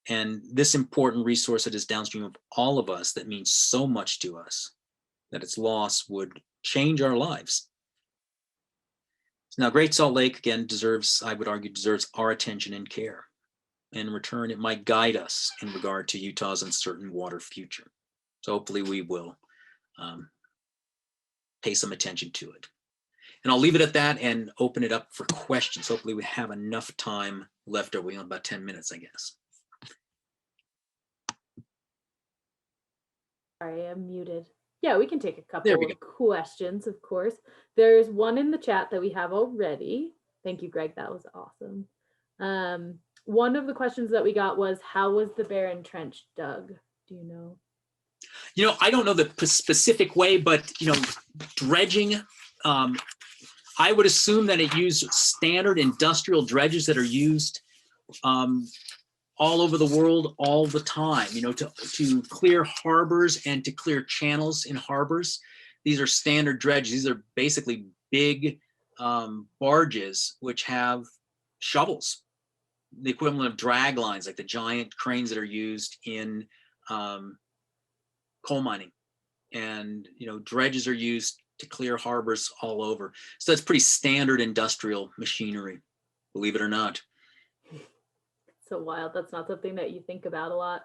And this important resource that is downstream of all of us, that means so much to us, that its loss would change our lives. Now, Great Salt Lake, again, I would argue, deserves our attention and care. And in return, it might guide us in regard to Utah's uncertain water future. So hopefully we will pay some attention to it. And I'll leave it at that and open it up for questions. Hopefully we have enough time left. Are we on about 10 minutes, I guess? Sorry, I'm muted. Yeah, we can take a couple There we of questions, of course. There's one in the chat that we have already. Thank you, Greg. That was awesome. One of the questions that we got was, how was the Barren Trench dug? Do you know? You know, I don't know the specific way, but, you know, dredging, I would assume that it used standard industrial dredges that are used all over the world all the time, you know, to clear harbors and to clear channels in harbors. These are standard dredges. These are basically big barges which have shovels, the equivalent of drag lines, like the giant cranes that are used in coal mining. And, you know, dredges are used to clear harbors all over. So that's pretty standard industrial machinery, believe it or not. So wild. That's not something that you think about a lot,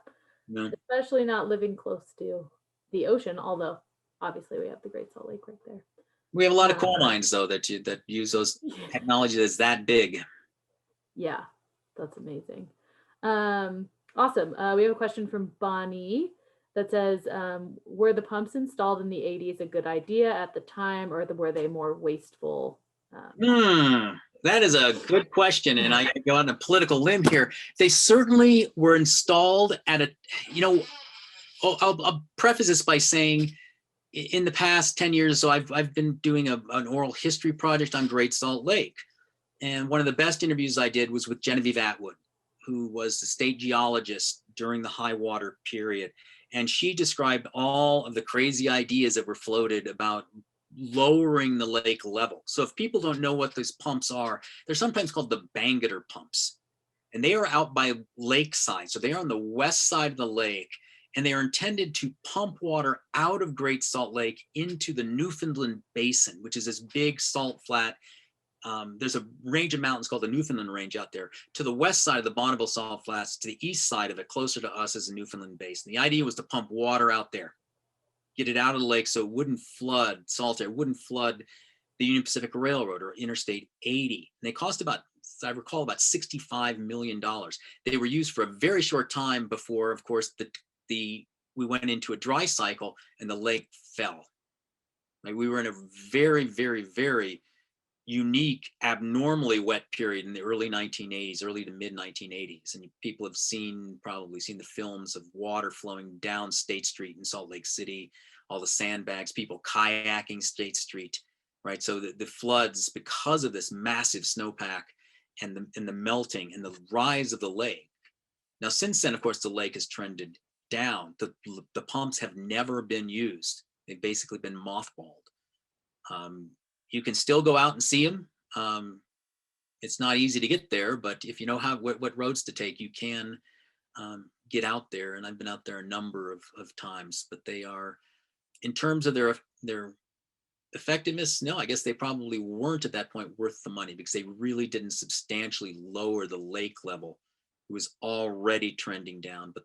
No. especially not living close to the ocean, although obviously we have the Great Salt Lake right there. We have a lot of coal mines, though, that use those technology that's that big. Yeah, that's amazing. Awesome. We have a question from Bonnie that says, were the pumps installed in the 80s a good idea at the time, or were they more wasteful? That is a good question, and I go on a political limb here. They certainly were installed at a, you know, I'll preface this by saying, in the past 10 years, so I've been doing an oral history project on Great Salt Lake, and one of the best interviews I did was with Genevieve Atwood, who was the state geologist during the high water period, and she described all of the crazy ideas that were floated about lowering the lake level. So if people don't know what these pumps are, they're sometimes called the Bangalore Pumps, and they are out by lakeside. So they are on the west side of the lake, and they are intended to pump water out of Great Salt Lake into the Newfoundland Basin, which is this big salt flat. There's a range of mountains called the Newfoundland Range out there. To the west side of the Bonneville Salt Flats, to the east side of it, closer to us, is the Newfoundland Basin. The idea was to pump water out there, get it out of the lake so it wouldn't flood salt air, wouldn't flood the Union Pacific Railroad or Interstate 80. And they cost about, as I recall, about $65 million. They were used for a very short time before, of course, we went into a dry cycle and the lake fell. Like, we were in a very, very, very unique, abnormally wet period in the early 1980s, early to mid 1980s. And people have probably seen the films of water flowing down State Street in Salt Lake City, all the sandbags, people kayaking State Street, right? So the floods, because of this massive snowpack and the melting and the rise of the lake. Now, since then, of course, the lake has trended down. The pumps have never been used. They've basically been mothballed. You can still go out and see them. It's not easy to get there, but if you know what roads to take, you can get out there. And I've been out there a number of times, but they are, in terms of their effectiveness, no, I guess they probably weren't at that point worth the money, because they really didn't substantially lower the lake level. It was already trending down, but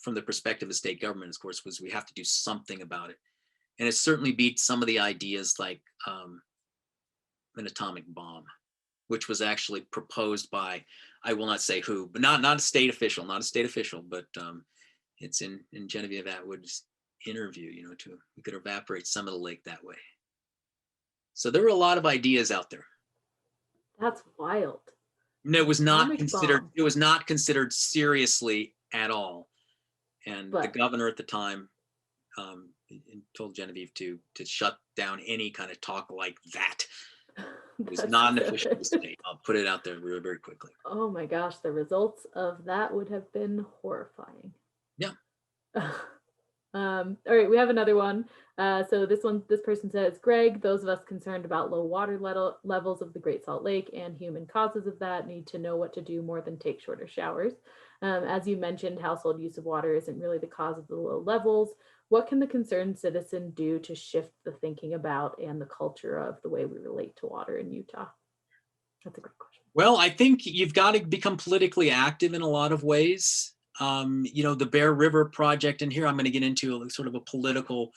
from the perspective of the state government, of course, was we have to do something about it. And it certainly beat some of the ideas like an atomic bomb, which was actually proposed by, I will not say who, but not a state official, but it's in Genevieve Atwood's interview, we could evaporate some of the lake that way. So there were a lot of ideas out there. That's wild. No, it was not considered. Bomb. It was not considered seriously at all. And the governor at the time told Genevieve to shut down any kind of talk like that. It was not an official state. I'll put it out there very, very quickly. Oh my gosh, the results of that would have been horrifying. Yeah. All right, we have another one. So this person says, Greg, those of us concerned about low water levels of the Great Salt Lake and human causes of that need to know what to do more than take shorter showers. As you mentioned, household use of water isn't really the cause of the low levels. What can the concerned citizen do to shift the thinking about and the culture of the way we relate to water in Utah? That's a great question. Well, I think you've got to become politically active in a lot of ways. The Bear River project, and here I'm going to get into sort of a political,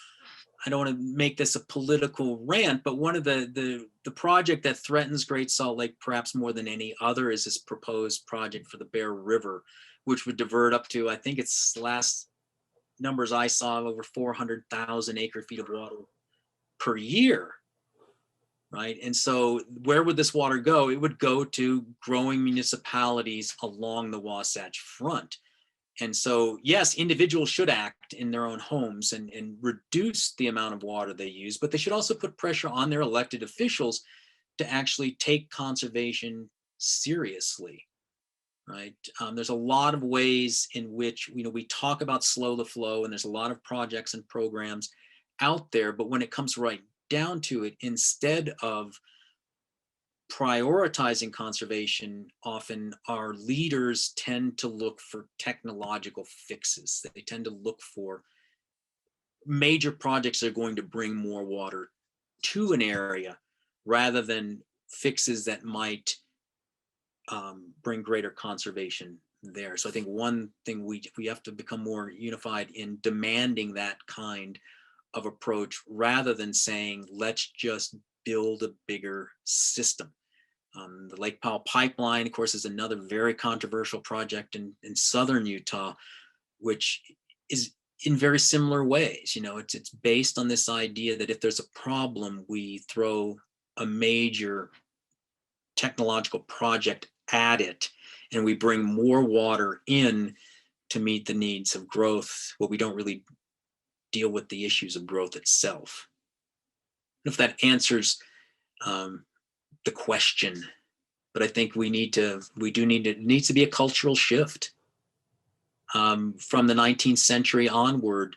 I don't want to make this a political rant, but one of the project that threatens Great Salt Lake perhaps more than any other is this proposed project for the Bear River, which would divert up to, I think it's last numbers I saw, over 400,000 acre feet of water per year, right? And so where would this water go? It would go to growing municipalities along the Wasatch Front. And so, yes, individuals should act in their own homes and reduce the amount of water they use, but they should also put pressure on their elected officials to actually take conservation seriously, right? There's a lot of ways in which, we talk about slow the flow, and there's a lot of projects and programs out there, but when it comes right down to it, instead of prioritizing conservation, often our leaders tend to look for technological fixes. They tend to look for major projects that are going to bring more water to an area rather than fixes that might bring greater conservation there. So I think one thing we have to become more unified in demanding that kind of approach rather than saying, let's just build a bigger system. The Lake Powell pipeline, of course, is another very controversial project in southern Utah, which is in very similar ways. It's based on this idea that if there's a problem, we throw a major technological project at it, and we bring more water in to meet the needs of growth, but we don't really deal with the issues of growth itself. If that answers the question, but I think it needs to be a cultural shift. From the 19th century onward,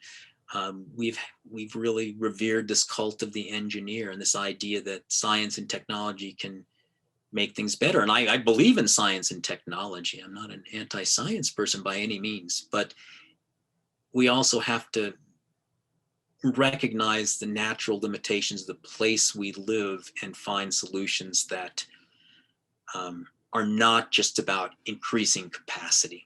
we've really revered this cult of the engineer and this idea that science and technology can make things better. And I believe in science and technology. I'm not an anti-science person by any means, but we also have to recognize the natural limitations of the place we live and find solutions that are not just about increasing capacity.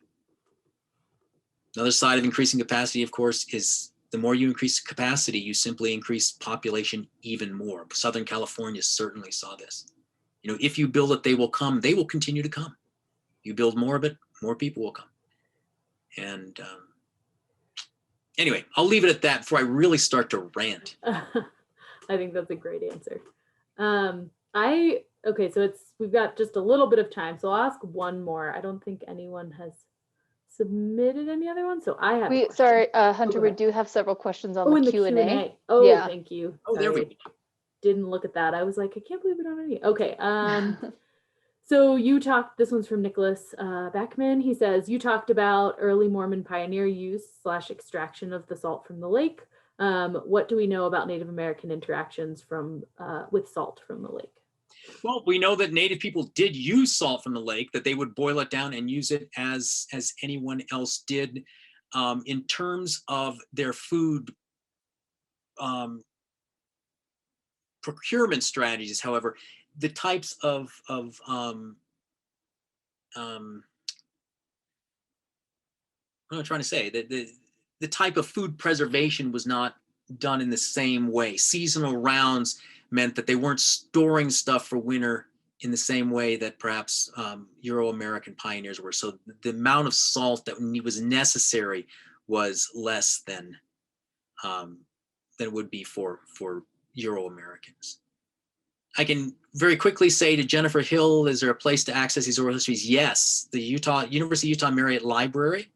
Another side of increasing capacity, of course, is the more you increase capacity, you simply increase population even more. Southern California certainly saw this. If you build it, they will come. They will continue to come. You build more of it, more people will come. And anyway, I'll leave it at that before I really start to rant. I think that's a great answer. Okay, so we've got just a little bit of time, so I'll ask one more. I don't think anyone has submitted any other ones, so I have. Sorry, Hunter, we do have several questions on the Q&A. Oh, yeah. Thank you. Oh, there we go. Didn't look at that. I was like, I can't believe we don't have any. Okay. So you talked, this one's from Nicholas Beckman. He says, you talked about early Mormon pioneer use / extraction of the salt from the lake. What do we know about Native American interactions with salt from the lake? Well, we know that Native people did use salt from the lake, that they would boil it down and use it as anyone else did. In terms of their food procurement strategies, however, the types of what am I trying to say? The type of food preservation was not done in the same way. Seasonal rounds meant that they weren't storing stuff for winter in the same way that perhaps Euro-American pioneers were. So the amount of salt that was necessary was less than it would be for Euro-Americans. I can very quickly say to Jennifer Hill, is there a place to access these oral histories? Yes, the University of Utah Marriott Library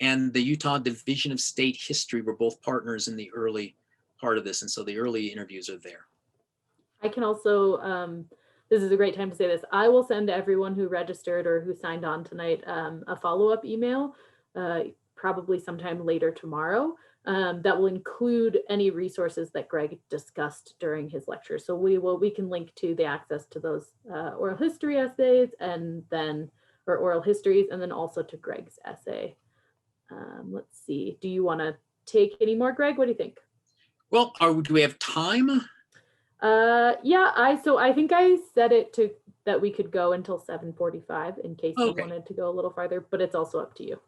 and the Utah Division of State History were both partners in the early part of this, and so the early interviews are there. I can also, this is a great time to say this, I will send everyone who registered or who signed on tonight a follow-up email, probably sometime later tomorrow, that will include any resources that Greg discussed during his lecture. So we can link to the access to those oral history essays or oral histories, and then also to Greg's essay. Let's see, do you want to take any more, Greg? What do you think? Well, do we have time? Yeah, I think I set it to that we could go until 7:45 in case you wanted to go a little farther, but it's also up to you.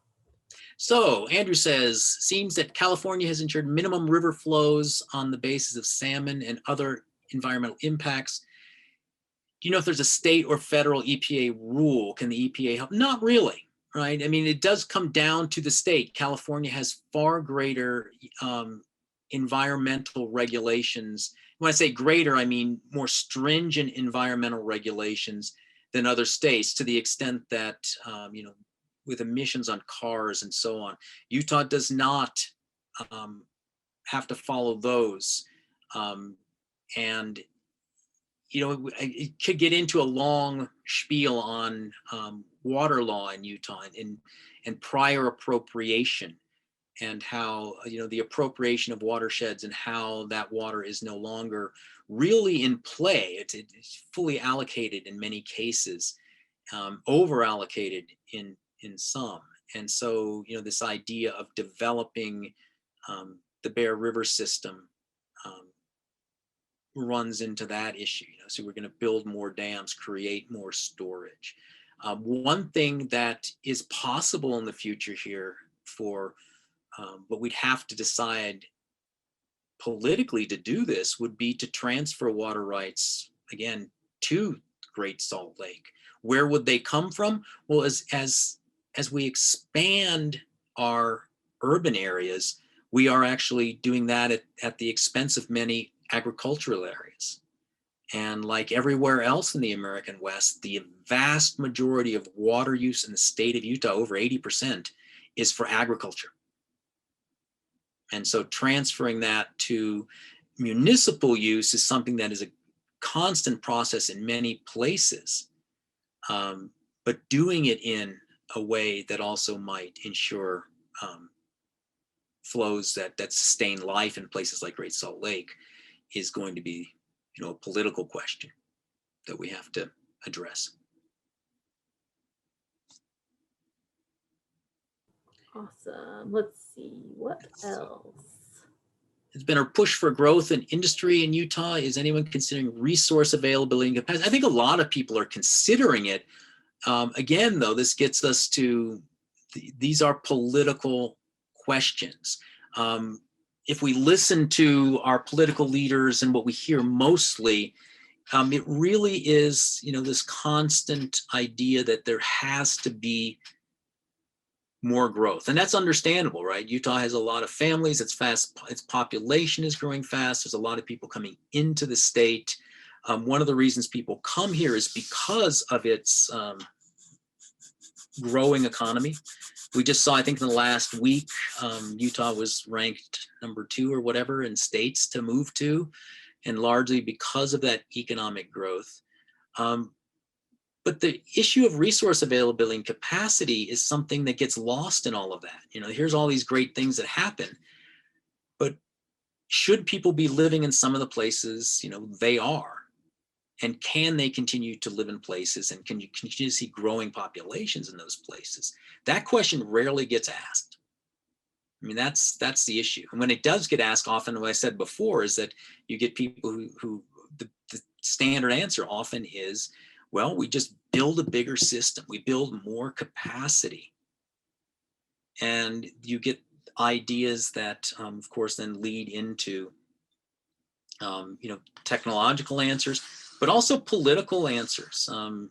So Andrew says, seems that California has ensured minimum river flows on the basis of salmon and other environmental impacts. Do you know if there's a state or federal EPA rule? Can the EPA help? Not really, right? I mean, it does come down to the state. California has far greater environmental regulations. When I say greater, I mean more stringent environmental regulations than other states, to the extent that with emissions on cars and so on. Utah does not have to follow those. And, you know, it could get into a long spiel on water law in Utah and prior appropriation, and how, you know, the appropriation of watersheds and how that water is no longer really in play. It's fully allocated in many cases, over allocated in some. And so, you know, this idea of developing the Bear River system runs into that issue. You know, so we're going to build more dams, create more storage. One thing that is possible in the future here but we'd have to decide politically to do this, would be to transfer water rights again to Great Salt Lake. Where would they come from? Well, as we expand our urban areas, we are actually doing that at the expense of many agricultural areas. And like everywhere else in the American West, the vast majority of water use in the state of Utah, over 80%, is for agriculture. And so transferring that to municipal use is something that is a constant process in many places, but doing it in a way that also might ensure flows that sustain life in places like Great Salt Lake is going to be, you know, a political question that we have to address. Awesome. Let's see, what else? There's been a push for growth in industry in Utah. Is anyone considering resource availability and capacity? I think a lot of people are considering it. Again, though, this gets us to, these are political questions. If we listen to our political leaders and what we hear mostly, it really is, you know, this constant idea that there has to be more growth. And that's understandable, right? Utah has a lot of families, it's fast, its population is growing fast. There's a lot of people coming into the state. One of the reasons people come here is because of its growing economy. We just saw, I think in the last week, Utah was ranked number 2 or whatever in states to move to, and largely because of that economic growth. But the issue of resource availability and capacity is something that gets lost in all of that. You know, here's all these great things that happen, but should people be living in some of the places, you know, they are? And can they continue to live in places, and can you continue to see growing populations in those places? That question rarely gets asked. I mean, that's the issue. And when it does get asked, often, what I said before, is that you get people who the standard answer often is, well, we just build a bigger system. We build more capacity. And you get ideas that, of course, then lead into, you know, technological answers, but also political answers. I'm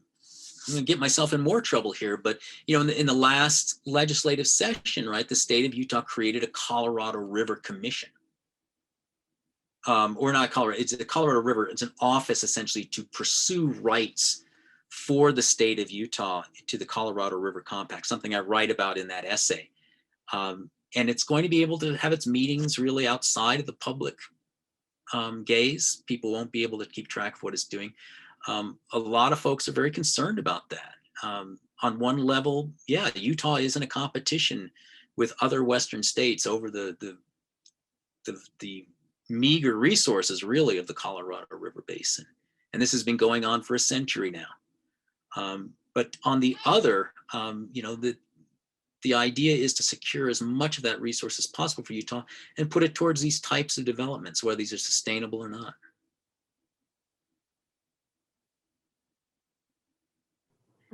going to get myself in more trouble here, but, you know, in the last legislative session, right, the state of Utah created a Colorado River Commission. Or not Colorado, it's a Colorado River, it's an office essentially to pursue rights for the state of Utah to the Colorado River Compact, something I write about in that essay. And it's going to be able to have its meetings really outside of the public gaze. People won't be able to keep track of what it's doing. A lot of folks are very concerned about that. On one level, yeah, Utah is in a competition with other Western states over the meager resources, really, of the Colorado River Basin. And this has been going on for a century now. But on the other, you know, the idea is to secure as much of that resource as possible for Utah and put it towards these types of developments, whether these are sustainable or not.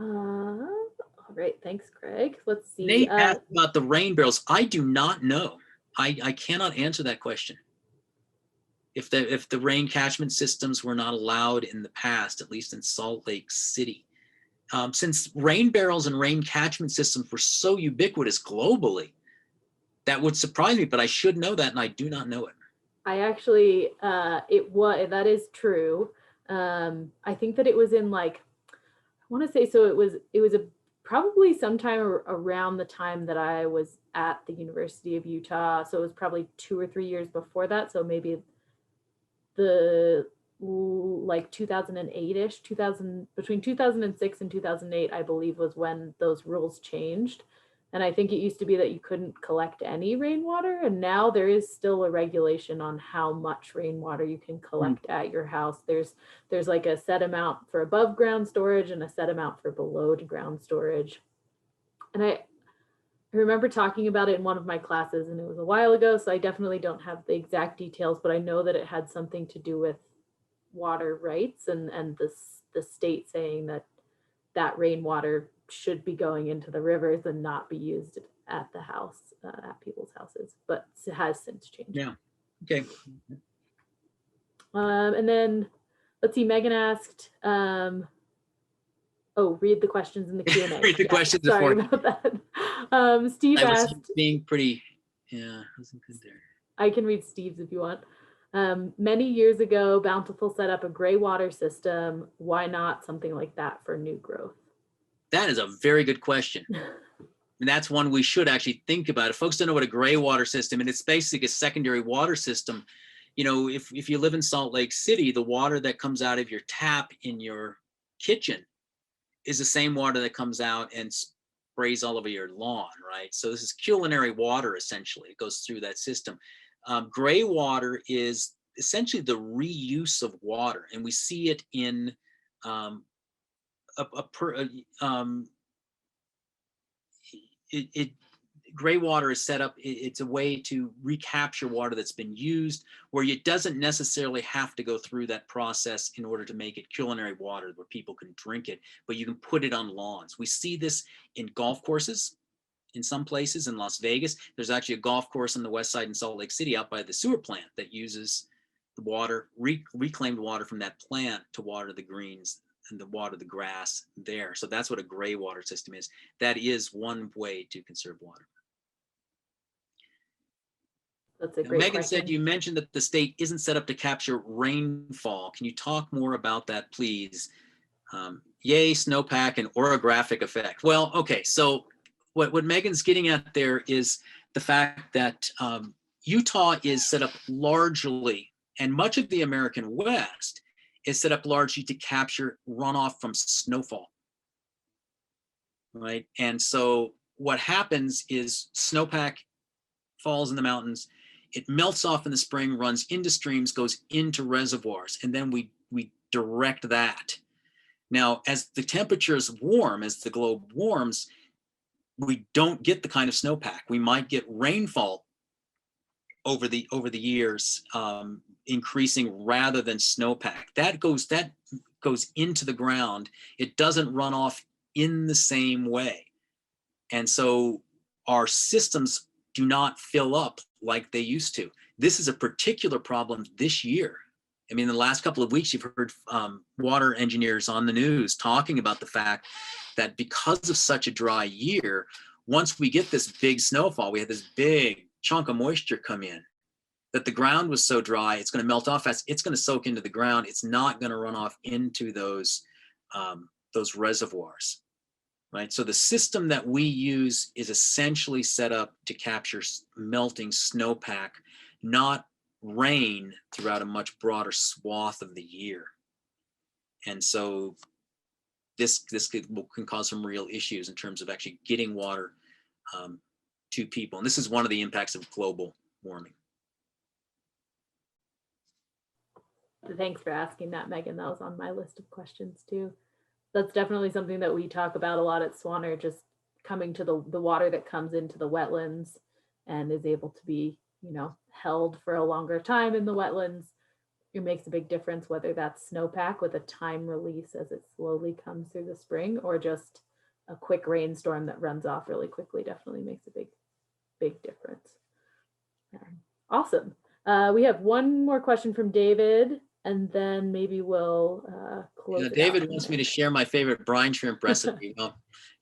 All right, thanks, Greg. Let's see. Nate asked about the rain barrels. I do not know. I cannot answer that question. If the rain catchment systems were not allowed in the past, at least in Salt Lake City, since rain barrels and rain catchment systems were so ubiquitous globally, that would surprise me, but I should know that, and I do not know it. I actually, that is true. I think that it was in, like, I want to say, so it was a probably sometime around the time that I was at the University of Utah. So it was probably 2 or 3 years before that. So maybe like 2008-ish, between 2006 and 2008, I believe, was when those rules changed. And I think it used to be that you couldn't collect any rainwater. And now there is still a regulation on how much rainwater you can collect at your house. There's like a set amount for above ground storage and a set amount for below ground storage. And I remember talking about it in one of my classes, and it was a while ago, so I definitely don't have the exact details, but I know that it had something to do with water rights and the state saying that rainwater should be going into the rivers and not be used at the house, at people's houses, but it has since changed. Yeah. Okay. And then let's see, Megan asked, read the questions in the Q&A. Read the questions. Sorry about that. Steve asked, being pretty, wasn't good there. I can read Steve's if you want. Many years ago, Bountiful set up a gray water system. Why not something like that for new growth? That is a very good question. And that's one we should actually think about. If folks don't know what a gray water system, and it's basically a secondary water system, if you live in Salt Lake City, the water that comes out of your tap in your kitchen is the same water that comes out and sprays all over your lawn, right? So this is culinary water, essentially. It goes through that system. Gray water is essentially the reuse of water, and we see it in gray water is set up. It's a way to recapture water that's been used, where it doesn't necessarily have to go through that process in order to make it culinary water where people can drink it, but you can put it on lawns. We see this in golf courses. In some places in Las Vegas, there's actually a golf course on the west side in Salt Lake City out by the sewer plant that uses the water, reclaimed water from that plant to water the greens and to water the grass there. So that's what a gray water system is. That is one way to conserve water. That's a great Megan question. said, you mentioned that the state isn't set up to capture rainfall. Can you talk more about that, please? Yay, snowpack and orographic effect. Well, okay, so what Megan's getting at there is the fact that Utah is set up largely, and much of the American West is set up largely to capture runoff from snowfall, right? And so what happens is snowpack falls in the mountains, it melts off in the spring, runs into streams, goes into reservoirs, and then we direct that. Now, as the temperatures warm, as the globe warms, we don't get the kind of snowpack. We might get rainfall over the years, increasing rather than snowpack. That goes into the ground. It doesn't run off in the same way. And so our systems do not fill up like they used to. This is a particular problem this year. I mean, in the last couple of weeks, you've heard water engineers on the news talking about the fact that because of such a dry year, once we get this big snowfall, we have this big chunk of moisture come in, that the ground was so dry, it's going to melt off fast, it's going to soak into the ground, it's not going to run off into those reservoirs, right? So the system that we use is essentially set up to capture melting snowpack, not rain throughout a much broader swath of the year. And so this can cause some real issues in terms of actually getting water to people. And this is one of the impacts of global warming. Thanks for asking that, Megan. That was on my list of questions too. That's definitely something that we talk about a lot at Swanner, just coming to the water that comes into the wetlands and is able to be, held for a longer time in the wetlands. It makes a big difference, whether that's snowpack with a time release as it slowly comes through the spring, or just a quick rainstorm that runs off really quickly. Definitely makes a big difference. Awesome. We have one more question from David, and then maybe we'll close it David out. wants me to share my favorite brine shrimp recipe.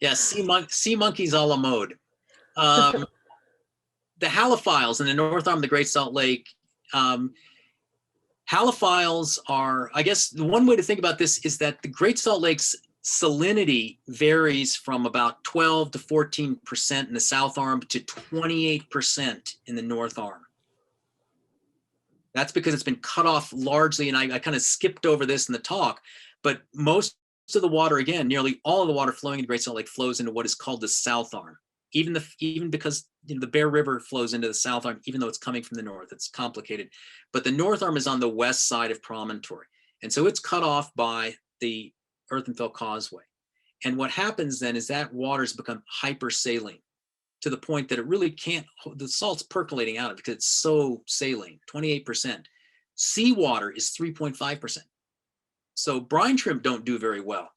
Yeah, sea monkeys a la mode. The halophiles in the north arm of the Great Salt Lake. Halophiles are, I guess the one way to think about this is that the Great Salt Lake's salinity varies from about 12 to 14% in the south arm to 28% in the north arm. That's because it's been cut off largely, and I kind of skipped over this in the talk, but most of the water, again, nearly all of the water flowing into Great Salt Lake flows into what is called the south arm. Even because the Bear River flows into the south arm, even though it's coming from the north, it's complicated. But the north arm is on the west side of Promontory. And so it's cut off by the Earthenfell Causeway. And what happens then is that water's become hypersaline to the point that it really can't, the salt's percolating out of it because it's so saline, 28%. Seawater is 3.5%. So brine shrimp don't do very well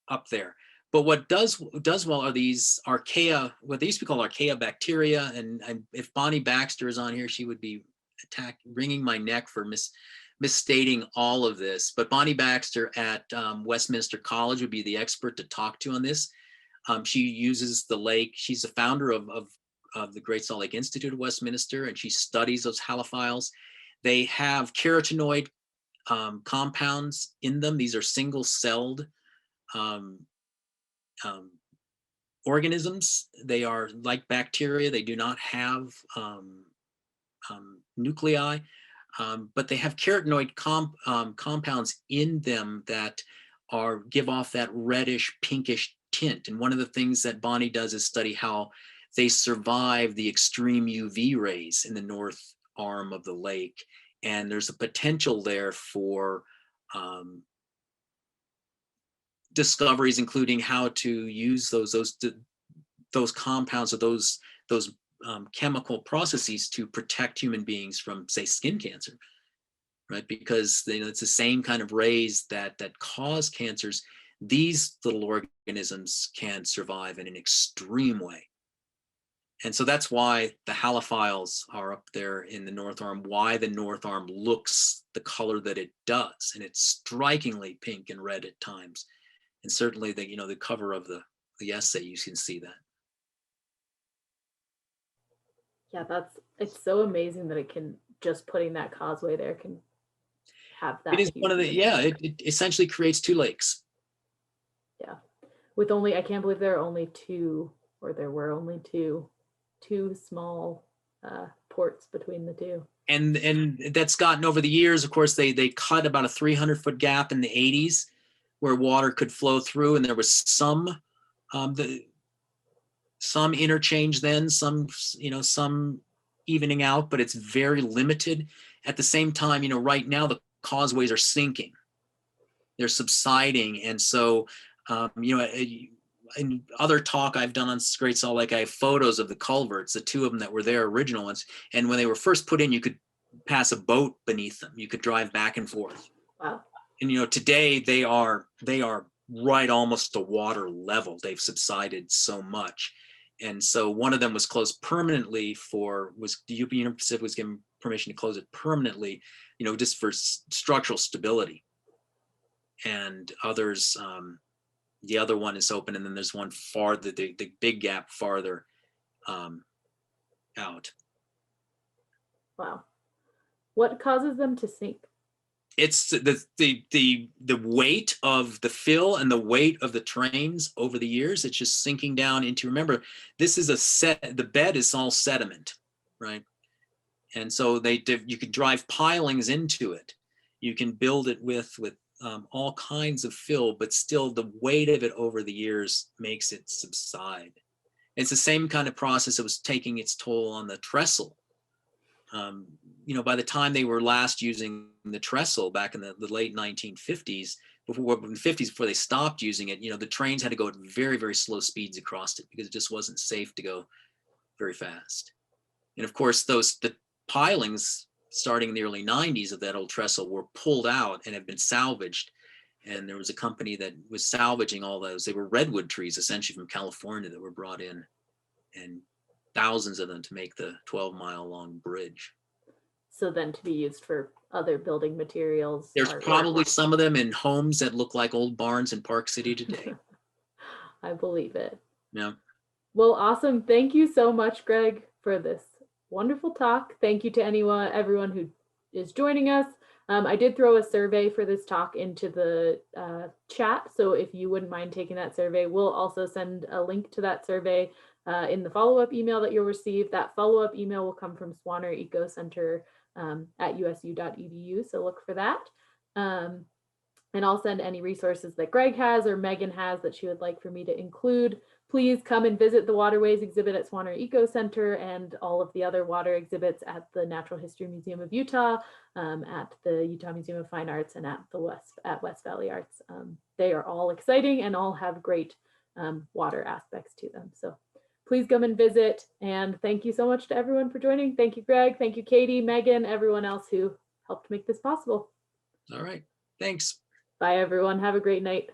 up there. But what does well are these Archaea, what they used to be called Archaea Bacteria. And if Bonnie Baxter is on here, she would be wringing my neck for misstating all of this. But Bonnie Baxter at Westminster College would be the expert to talk to on this. She uses the lake. She's the founder of the Great Salt Lake Institute of Westminster, and she studies those halophiles. They have carotenoid compounds in them. These are single-celled organisms. They are like bacteria. They do not have nuclei, but they have carotenoid compounds in them that give off that reddish, pinkish tint. And one of the things that Bonnie does is study how they survive the extreme UV rays in the north arm of the lake. And there's a potential there for discoveries, including how to use those compounds or those chemical processes to protect human beings from, say, skin cancer, right? Because it's the same kind of rays that cause cancers. These little organisms can survive in an extreme way. And so that's why the halophiles are up there in the north arm, why the north arm looks the color that it does. And it's strikingly pink and red at times. And certainly the cover of the essay, you can see that. Yeah, it's so amazing that it can, just putting that causeway there can have that. It is one of the, it essentially creates two lakes. Yeah. With only, I can't believe there are only two, or there were only two small ports between the two. And that's gotten over the years. Of course, they cut about a 300-foot gap in the 80s where water could flow through, and there was some interchange then, some evening out, but it's very limited. At the same time, right now the causeways are sinking, they're subsiding, and so in other talk I've done on Great Salt Lake, I have photos of the culverts, the two of them that were there, original ones, and when they were first put in, you could pass a boat beneath them, you could drive back and forth. Wow. And today they are right almost to water level. They've subsided so much. And so one of them was closed permanently the UP Union Pacific was given permission to close it permanently, just for structural stability. And others, the other one is open, and then there's one farther, the big gap farther out. Wow. What causes them to sink? It's the weight of the fill and the weight of the trains over the years. It's just sinking down into, remember, this is the bed is all sediment, right? And so you could drive pilings into it. You can build it with all kinds of fill, but still the weight of it over the years makes it subside. It's the same kind of process that was taking its toll on the trestle. By the time they were last using the trestle back in the late 1950s, before they stopped using it, the trains had to go at very, very slow speeds across it because it just wasn't safe to go very fast. And of course, the pilings starting in the early 90s of that old trestle were pulled out and have been salvaged. And there was a company that was salvaging all those. They were redwood trees, essentially from California, that were brought in, and thousands of them to make the 12-mile long bridge. So then to be used for other building materials. There's probably some of them in homes that look like old barns in Park City today. I believe it. Yeah. Well, awesome. Thank you so much, Greg, for this wonderful talk. Thank you to everyone who is joining us. I did throw a survey for this talk into the chat, so if you wouldn't mind taking that survey, we'll also send a link to that survey in the follow-up email that you'll receive. That follow-up email will come from Swanner Eco Center at usu.edu, so look for that. And I'll send any resources that Greg has or Megan has that she would like for me to include. Please come and visit the Waterways exhibit at Swanner Eco Center and all of the other water exhibits at the Natural History Museum of Utah, at the Utah Museum of Fine Arts, and at West Valley Arts. They are all exciting and all have great water aspects to them. So please come and visit. And thank you so much to everyone for joining. Thank you, Greg. Thank you, Katie, Megan, everyone else who helped make this possible. All right. Thanks. Bye, everyone. Have a great night.